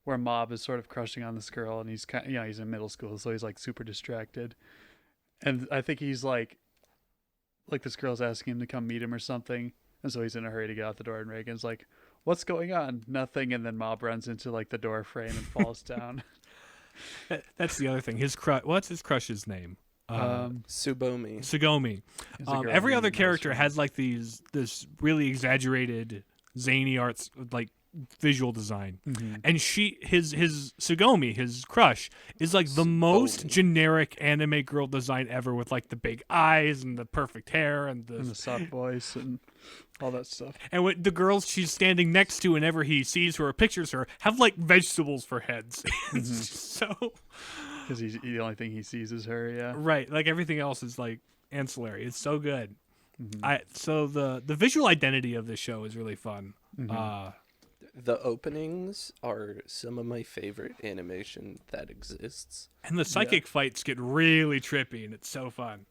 where Mob is sort of crushing on this girl, and he's kind, he's in middle school, so he's like super distracted, and I think he's like this girl's asking him to come meet him or something, and so he's in a hurry to get out the door, and Reagan's like, "What's going on?" "Nothing," and then Mob runs into like the door frame and falls down. That's the other thing. His crush. What's his crush's name? Subomi. Sugomi. It's a girl Every who other knows character her. has like this really exaggerated zany arts, like visual design, and his Sugomi, his crush, is like the most Sugomi. generic anime girl design ever, with like the big eyes and the perfect hair and and the soft voice and all that stuff. and when the girls she's standing next to whenever he sees her or pictures her have like vegetables for heads. It's just so Because the only thing he sees is her. Yeah. right, like everything else is like ancillary. It's so good. So the visual identity of this show is really fun. The openings are some of my favorite animation that exists. And the psychic fights get really trippy, and it's so fun.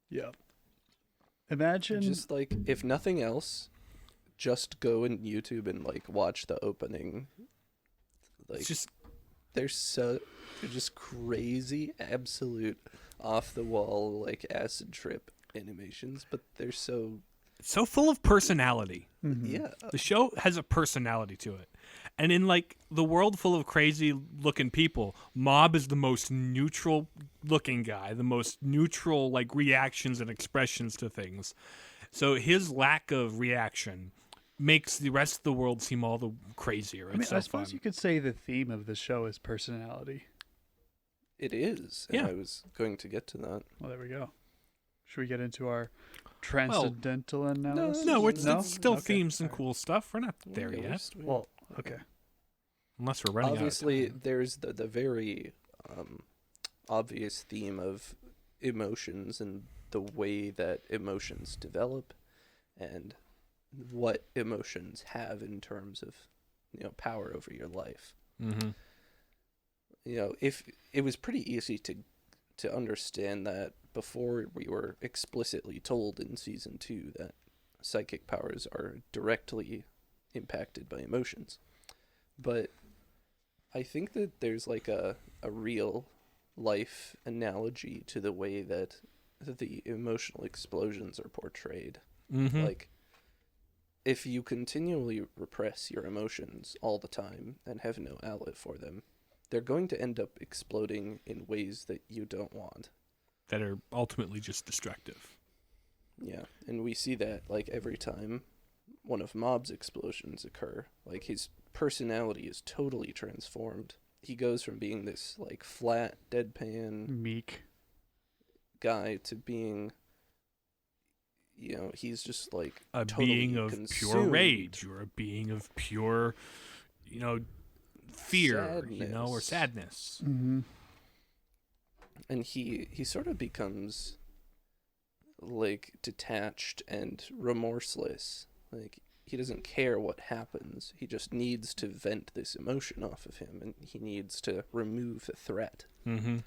Yeah. Imagine Just like, if nothing else, just go in YouTube and like watch the opening. Like, It's just they're just crazy, absolute, off the wall, like acid trip animations, but they're so so full of personality. yeah. The show has a personality to it. And in like the world full of crazy looking people, Mob is the most neutral looking guy, the most neutral like reactions and expressions to things. So his lack of reaction makes the rest of the world seem all the crazier. It's I mean, so I suppose fun. you could say the theme of the show is personality. It is. And Yeah. I was going to get to that. Well, there we go. Should we get into our transcendental analysis? No, it's No? still Okay. themes and cool stuff. We're not there Yeah, yet, Well, okay. unless we're running obviously out of time. there's the very obvious theme of emotions and the way that emotions develop and what emotions have in terms of power over your life. Mm-hmm. If it was pretty easy to understand that before we were explicitly told in season 2 that psychic powers are directly impacted by emotions. But I think that there's like a real life analogy to the way that the emotional explosions are portrayed. Mm-hmm. Like, if you continually repress your emotions all the time and have no outlet for them, they're going to end up exploding in ways that you don't want. That are ultimately just destructive. Yeah, and we see that like every time one of Mob's explosions occur. Like, his personality is totally transformed. He goes from being this like flat, deadpan Meek. guy to being, he's just like A totally being of pure consumed. rage, or a being of pure, fear, or Sadness. sadness. Mm-hmm. And he sort of becomes like detached and remorseless. Like, he doesn't care what happens. He just needs to vent this emotion off of him, and he needs to remove the threat. Mm-hmm.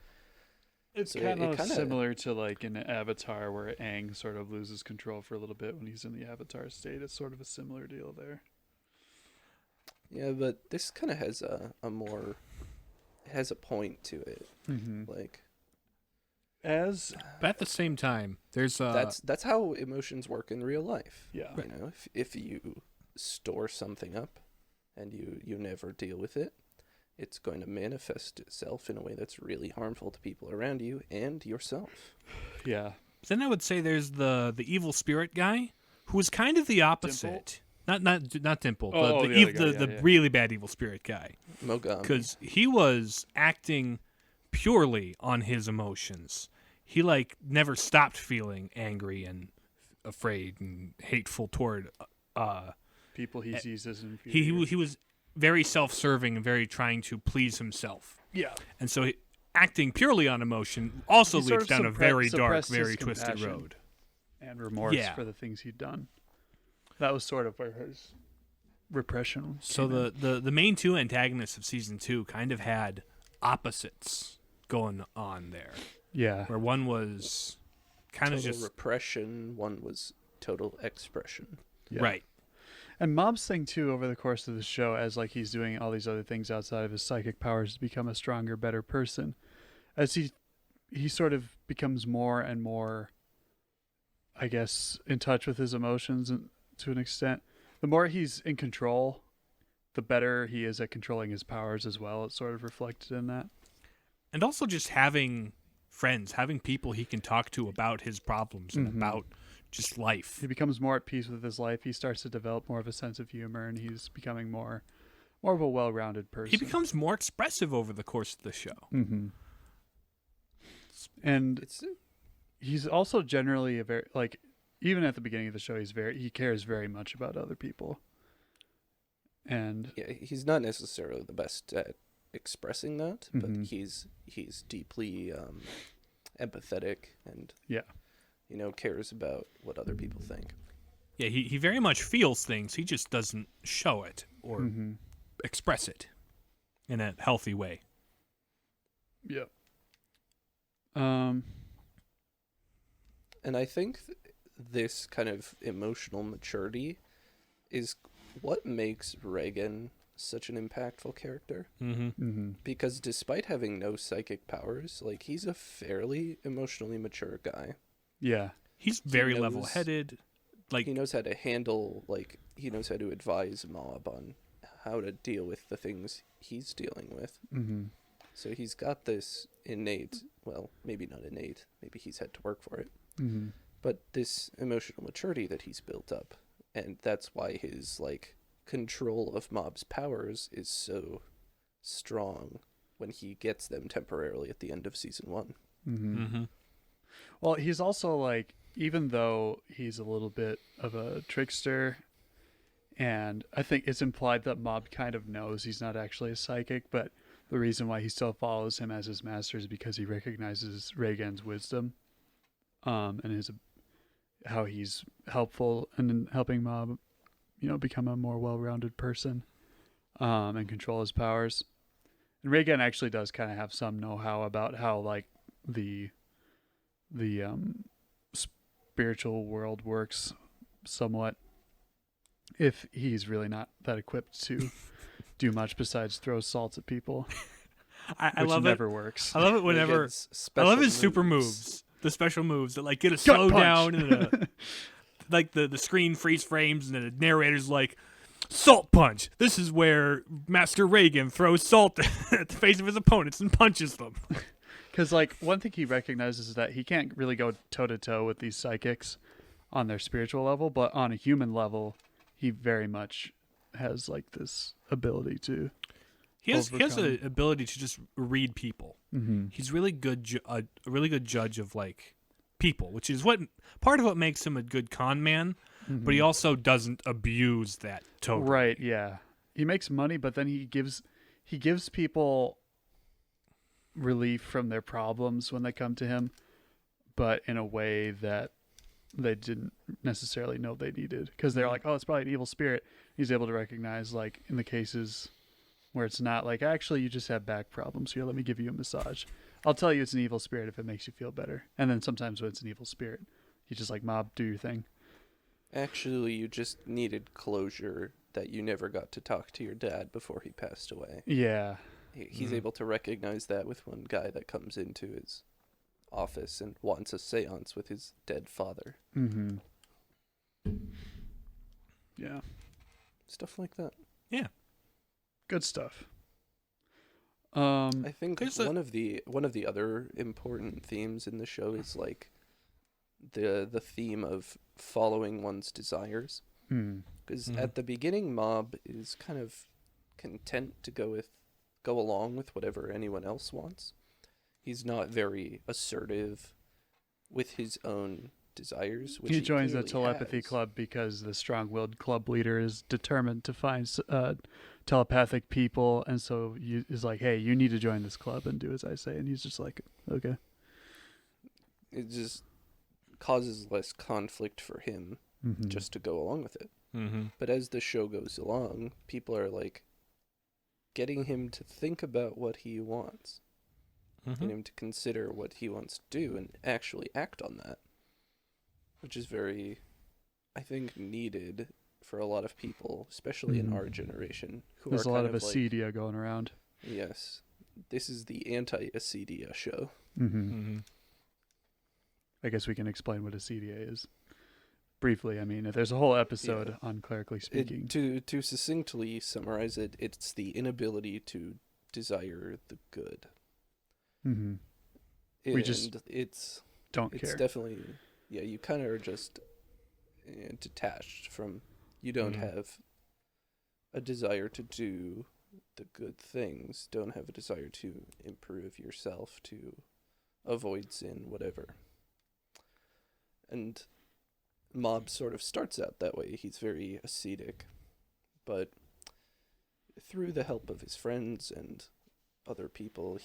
It's So kind of kinda- similar to like in Avatar, where Aang sort of loses control for a little bit when he's in the Avatar state. It's sort of a similar deal there. Yeah, but this kind of has has a point to it. Mm-hmm. Like, But at the same time, there's that's how emotions work in real life. Yeah. If you store something up and you never deal with it, it's going to manifest itself in a way that's really harmful to people around you and yourself. Yeah. Then I would say there's the evil spirit guy, who is kind of the opposite. Not Dimple. Oh, the the other guy, the yeah. really bad evil spirit guy, Mogami. because he was acting purely on his emotions. He like never stopped feeling angry and afraid and hateful toward people he sees as inferior. he was very self-serving and very trying to please himself. Yeah. And so acting purely on emotion also He sort leads of down a very dark, suppressed his very twisted compassion. road. And remorse Yeah. for the things he'd done. That was sort of where his repression. So came in. the main two antagonists of season 2 kind of had opposites going on there, yeah, where one was kind of Total just repression. One was total expression. yeah. right. And Mob's thing too, over the course of the show, as like he's doing all these other things outside of his psychic powers to become a stronger, better person, as he sort of becomes more and more, I guess, in touch with his emotions and to an extent. The more he's in control, the better he is at controlling his powers as well. It's sort of reflected in that. And also just having friends, having people he can talk to about his problems and about just life. He becomes more at peace with his life. He starts to develop more of a sense of humor, and he's becoming more of a well-rounded person. He becomes more expressive over the course of the show. Mm-hmm. And It's he's also generally a very, like, even at the beginning of the show, he cares very much about other people. And yeah, he's not necessarily the best at expressing that, but Mhm. he's deeply empathetic and yeah, cares about what other people think. Yeah, he very much feels things. He just doesn't show it or mm-hmm. express it in a healthy way. yeah. And I think this kind of emotional maturity is what makes Reagan such an impactful character. Mm-hmm. Mm-hmm. Because despite having no psychic powers, like, he's a fairly emotionally mature guy. Yeah. He's very knows- level-headed. Like, He knows how to handle, he knows how to advise Mob on how to deal with the things he's dealing with. Mm-hmm. So he's got this innate, well, maybe not innate, maybe he's had to work for it, Mm-hmm. but this emotional maturity that he's built up. And that's why his, control of Mob's powers is so strong when he gets them temporarily at the end of season 1. Mm-hmm. Well, he's also even though he's a little bit of a trickster, and I think it's implied that Mob kind of knows he's not actually a psychic, but the reason why he still follows him as his master is because he recognizes Reagan's wisdom, and how he's helpful in helping Mob, become a more well-rounded person, and control his powers. And Reagan actually does kind of have some know-how about how the spiritual world works somewhat, if he's really not that equipped to do much besides throw salt at people, I which love never it. works. I love it whenever Reagan's I special love his super moves, the special moves that get a Gut slow punch! down and the screen freeze frames and the narrator's like, salt punch. This is where Master Reagan throws salt at the face of his opponents and punches them. Because one thing he recognizes is that he can't really go toe to toe with these psychics on their spiritual level, but on a human level, he very much has this ability to. He has Overcome. the ability to just read people. Mm-hmm. He's really good, a really good judge of people, which is part of what makes him a good con man. But he also doesn't abuse that totally. Right, yeah. He makes money, but then he gives people relief from their problems when they come to him, but in a way that they didn't necessarily know they needed, because they're like, oh, it's probably an evil spirit. He's able to recognize, in the cases where it's not, actually you just have back problems, here, let me give you a massage. I'll tell you it's an evil spirit if it makes you feel better. And then sometimes when it's an evil spirit, he's just Mob, do your thing. Actually, you just needed closure that you never got to talk to your dad before he passed away. Yeah. He's able to recognize that with one guy that comes into his office and wants a seance with his dead father. Mm-hmm. Yeah. Stuff like that. Yeah. Good stuff. I think there's one of the other important themes in the show is the theme of following one's desires. Because at the beginning, Mob is kind of content to go along with whatever anyone else wants. He's not very assertive with his own desires. Which He joins a clearly telepathy has. club because the strong-willed club leader is determined to find telepathic people, and so is like, hey, you need to join this club and do as I say. And he's just like, okay. It just causes less conflict for him Mm-hmm. just to go along with it. Mm-hmm. But as the show goes along, people are like getting him to think about what he wants, getting him to consider what he wants to do and actually act on that, which is very, I think, needed for a lot of people, especially in our generation, who There's are a lot kind of like, acedia going around. yes, this is the anti-acedia show. Mm-hmm. I guess we can explain what acedia is briefly. I mean, there's a whole episode on clerically speaking. To succinctly summarize it, it's the inability to desire the good. Mm-hmm. And We just it's Don't care. definitely, yeah, you kind of are just detached from, you don't have a desire to do the good things, don't have a desire to improve yourself, to avoid sin, whatever. And Mob sort of starts out that way. He's very ascetic, but through the help of his friends and other people,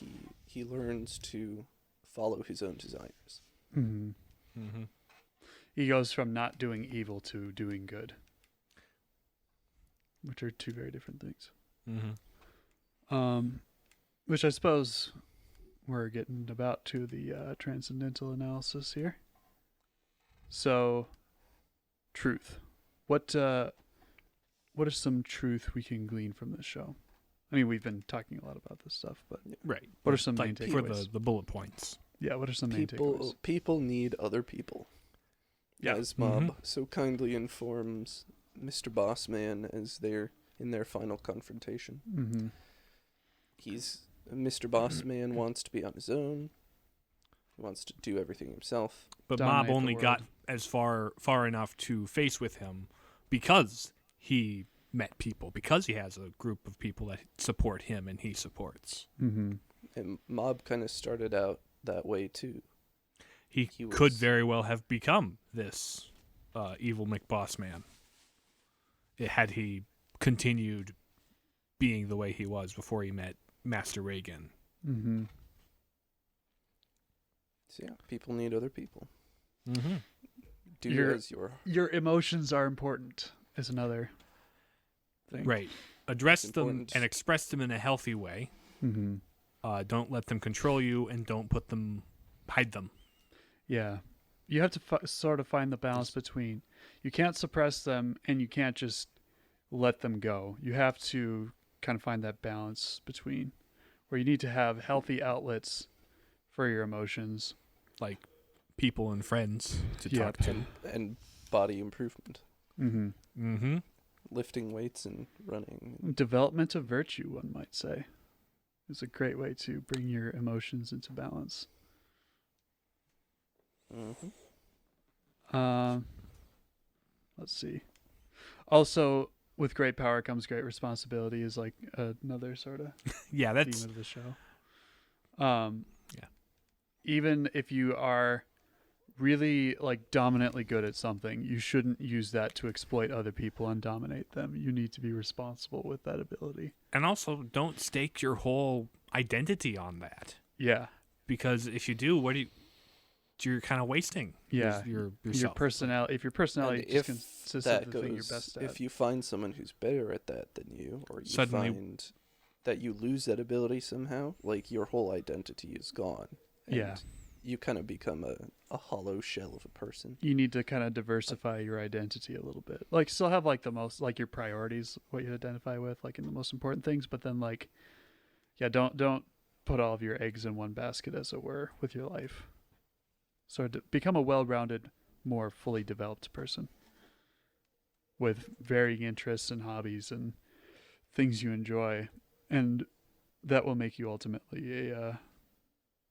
he learns to follow his own desires. Mm-hmm. Mm-hmm. He goes from not doing evil to doing good, which are two very different things. Mm-hmm. Which I suppose we're getting about to the transcendental analysis here. So, truth. What is some truth we can glean from this show? I mean, we've been talking a lot about this stuff, but Right. what are some main Like for takeaways? the bullet points? Yeah, what are some main takeaways? People need other people. Yeah. As Mob so kindly informs Mr. Bossman as they're in their final confrontation. Mm-hmm. Mr. Bossman wants to be on his own. He wants to do everything himself. But Dominate Mob the only got world. as far enough to face with him because he met people, because he has a group of people that support him and he supports. Mm-hmm. And Mob kind of started out that way too. He He could was- very well have become this evil McBossman had he continued being the way he was before he met Master Reagan. Mm-hmm. So yeah, people need other people. Mm-hmm. Do You're- as your Your emotions are important is another thing. Right. Address It's them important. and express them in a healthy way. Mm-hmm. Don't let them control you, and don't hide them. Yeah. You have to sort of find the balance between you can't suppress them and you can't just let them go. You have to kind of find that balance between where you need to have healthy outlets for your emotions. Like people and friends to Yep. talk to. and body improvement, Mm-hmm. Mm-hmm. lifting weights and running. Development of virtue, one might say, is a great way to bring your emotions into balance. Mm-hmm. Let's see. Also, with great power comes great responsibility is like another sort of Yeah, that's theme of the show. Yeah. Even if you are really like dominantly good at something, you shouldn't use that to exploit other people and dominate them. You need to be responsible with that ability. and also don't stake your whole identity on that, Yeah. because if you do, you're kind of wasting Yeah. your Your yourself. personality, if your personality And just if consists that of the thing you're goes, best at. if you find someone who's better at that than you, or you Suddenly- find that you lose that ability somehow, like your whole identity is gone. And Yeah. you kind of become a hollow shell of a person. You need to kind of diversify your identity a little bit. Like still have like the most like your priorities, what you identify with, like in the most important things, but then like yeah, don't put all of your eggs in one basket as it were with your life. So to become a well-rounded, more fully developed person with varying interests and hobbies and things you enjoy, and that will make you ultimately a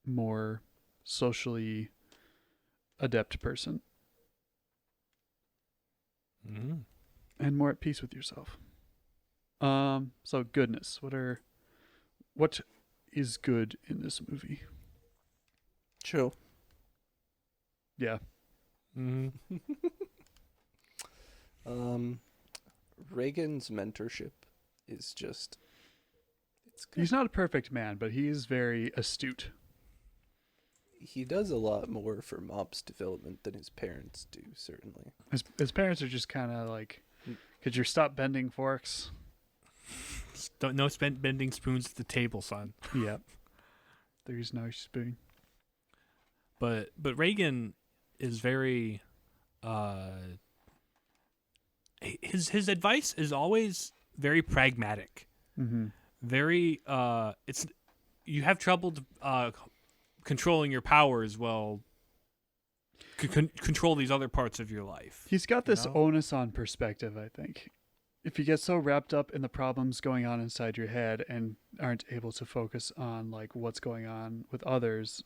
more socially adept person Mhm. and more at peace with yourself. So goodness, what is good in this movie? Chill. Yeah. Hmm. Reagan's mentorship is just, it's good. He's not a perfect man, but he is very astute. He does a lot more for Mob's development than his parents do, certainly. His parents are just kind of like, could you stop bending forks? No bending spoons at the table, son. Yep. There's no spoon. But Reagan is very his advice is always very pragmatic. Mm-hmm. Very it's you have trouble controlling your powers. Well, control these other parts of your life. He's got this know? onus on perspective, I think. If you get so wrapped up in the problems going on inside your head and aren't able to focus on like what's going on with others,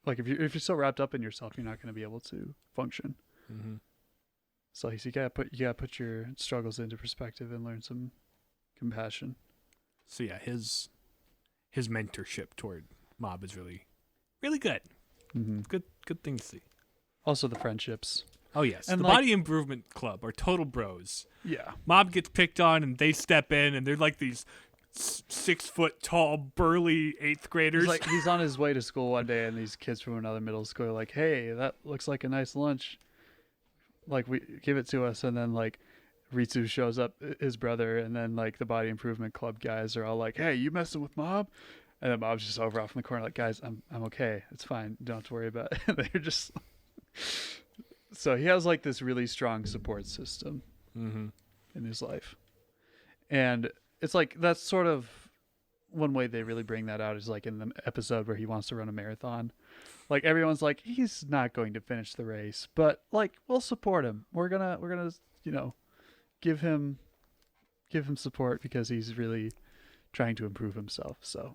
like if you're so wrapped up in yourself, you're not going to be able to function. Mm-hmm. So you gotta put your struggles into perspective and learn some compassion. So yeah, his mentorship toward Mob is really, really good. Mm-hmm. Good thing to see. Also the friendships. Oh yes, And the like- Body Improvement Club are total bros. Yeah. Mob gets picked on, and they step in, and they're like these 6 foot tall, burly 8th graders. He's on his way to school one day, and these kids from another middle school are like, "Hey, that looks like a nice lunch. Like, we give it to us." And then like Ritsu shows up, his brother, and then like the Body Improvement Club guys are all like, "Hey, you messing with Mob?" And then Mob's just over off in the corner, like, "Guys, I'm okay. It's fine. Don't have to worry about it." And they're just so he has like this really strong support system Mm-hmm. in his life. And it's like that's sort of one way they really bring that out is like in the episode where he wants to run a marathon. Like everyone's like, he's not going to finish the race, but like we'll support him. We're gonna give him support because he's really trying to improve himself. So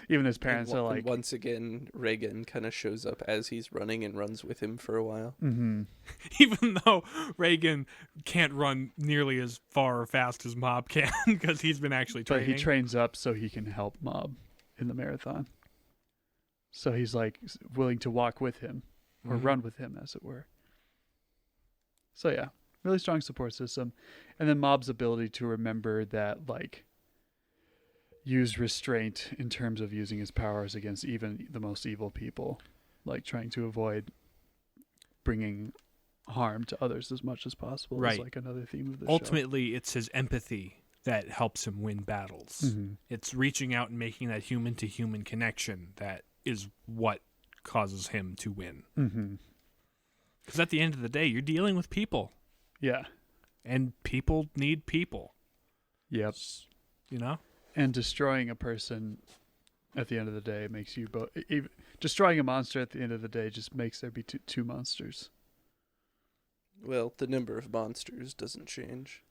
even his parents are And like, once again, Reagan kind of shows up as he's running and runs with him for a while. mm-hmm. Even though Reagan can't run nearly as far or fast as Mob can because he's been actually But training. he trains up so he can help Mob in the marathon. So he's like willing to walk with him or Mhm. run with him, as it were. So yeah, really strong support system. And then Mob's ability to remember that, like, use restraint in terms of using his powers against even the most evil people, like trying to avoid bringing harm to others as much as possible. Right. Is like another theme of the Ultimately, it's his empathy that helps him win battles. show. Mm-hmm. It's reaching out and making that human to human connection that is what causes him to win. Mm-hmm. Because at the end of the day, you're dealing with people, Yeah. and people need people. Yep. You know? And destroying a person at the end of the day makes you both. Destroying a monster at the end of the day just makes there be two monsters. Well, the number of monsters doesn't change.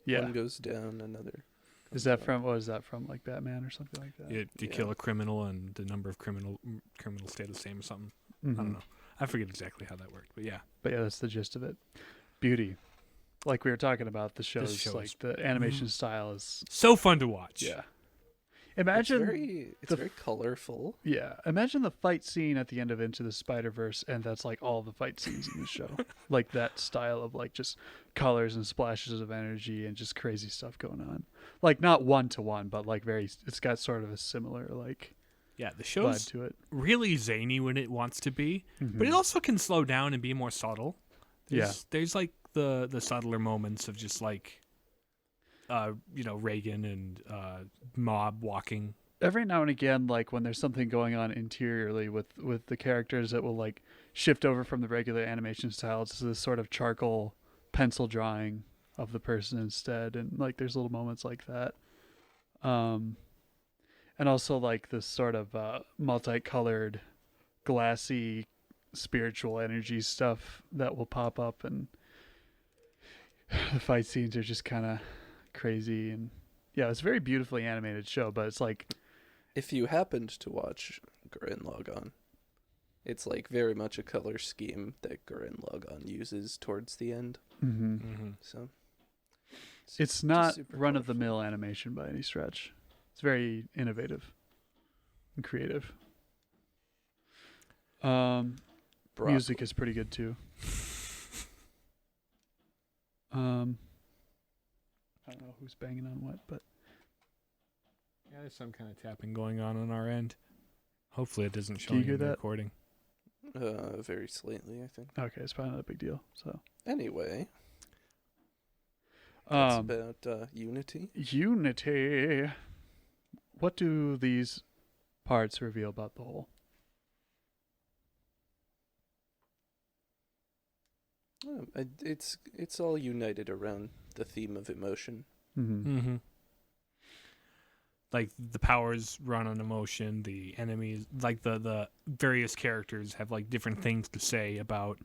Yeah. One goes down, another. Is that from, what is that from, like Batman or something like that? You Yeah. kill a criminal, and the number of criminals stay the same or something. Mhm. I don't know. I forget exactly how that worked, but yeah. But yeah, that's the gist of it. Beauty. Like we were talking about, the shows, show like is- the animation style is. So fun to watch. Yeah. Imagine. It's very colorful. Yeah. Imagine the fight scene at the end of Into the Spider-Verse, and that's like all the fight scenes in the show. Like that style of like just colors and splashes of energy and just crazy stuff going on. Like not one to one, but like it's got sort of a similar like Yeah, the vibe show's to it. really zany when it wants to be, but it also can slow down and be more subtle. There's like the subtler moments of just like Reagan and Mob walking. Every now and again, like when there's something going on interiorly with the characters, it will like shift over from the regular animation style to this sort of charcoal pencil drawing of the person instead, and like there's little moments like that. And also like this sort of multicolored, glassy, spiritual energy stuff that will pop up, and the fight scenes are just kind of crazy, and yeah, it's a very beautifully animated show, but it's like, If you happened to watch Gurren Lagann, it's like very much a color scheme that Gurren Lagann uses towards the end. Mm-hmm. So it's not super run-of-the-mill animation by any stretch. It's very innovative and creative. Brock, Music is pretty good too. I don't know who's banging on what, but Yeah, there's some kind of tapping going on our end. Hopefully it doesn't show Can you in hear the that? recording. Very slightly, I think. okay, it's probably not a big deal. So, Anyway, that's um, about Unity. Unity. What do these parts reveal about the whole? It's all united around the theme of emotion. Mm-hmm. Mm-hmm. Like the powers run on emotion. The enemies, like the various characters, have like different things to say about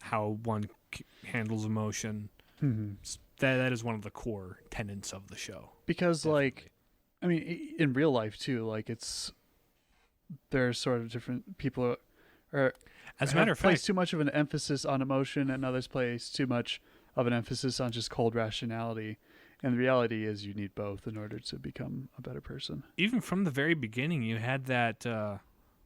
how one handles emotion. Mm-hmm. That is one of the core tenets of the show. Because, Definitely. like, I mean, in real life too, like there's sort of different people are As a matter of place fact, too much of an emphasis on emotion, and others place too much of an emphasis on just cold rationality. And the reality is, you need both in order to become a better person. even from the very beginning, you had that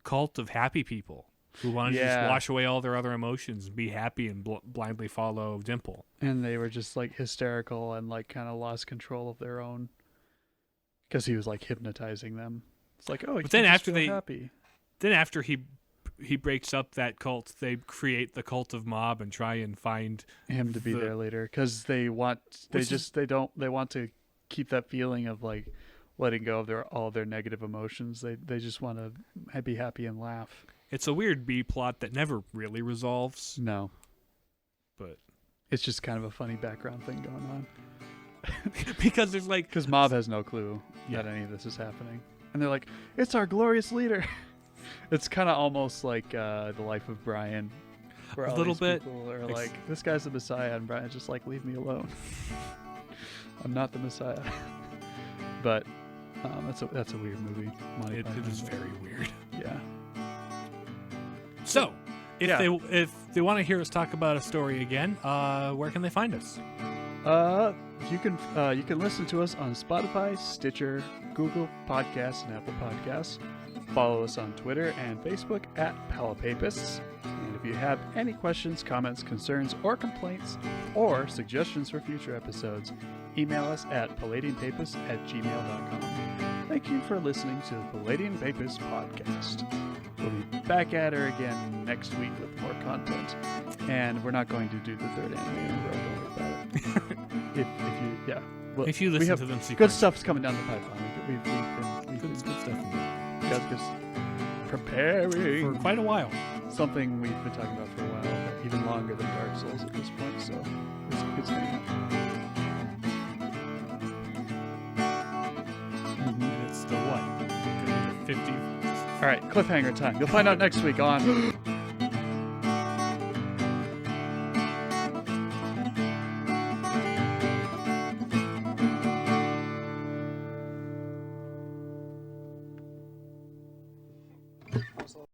cult of happy people who wanted to Yeah. just wash away all their other emotions, be happy, and blindly follow Dimple. And they were just like hysterical and like kind of lost control of their own, because he was like hypnotizing them. It's like, oh, But then after they- happy. Then after he breaks up that cult, they create the cult of Mob and try and find Him to be the- there later, because they want Which is- they want to keep that feeling of like letting go of all their negative emotions. They just want to be happy and laugh. It's a weird B plot that never really resolves, No, but it's just kind of a funny background thing going on, because there's like because Mob has no clue Yeah. that any of this is happening, and they're like, "It's our glorious leader." It's kind of almost like the life of Brian, where A all little these bit. people are Ex- like, "This guy's the Messiah," and Brian's just like, "Leave me alone. I'm not the Messiah." But that's a weird movie. Monty it Python. is very weird. Yeah. So, if Yeah. they want to hear us talk about a story again, where can they find us? You can listen to us on Spotify, Stitcher, Google Podcasts, and Apple Podcasts. Follow us on Twitter and Facebook at Palapapists. And if you have any questions, comments, concerns, or complaints, or suggestions for future episodes, email us at palladianpapists@gmail.com. Thank you for listening to the Palladian Papist Podcast. We'll be back at her again next week with more content. And we're not going to do the third anime in a row, don't worry about it. Well, If you we listen have to them, good stuff's coming down the pipeline. We've been Good stuff in there. guys just preparing For quite a while. something we've been talking about for a while, but even longer than Dark Souls at this point. So it's coming up. And it's the what? Gonna be the 50. All right, cliffhanger time. You'll find out next week on. Also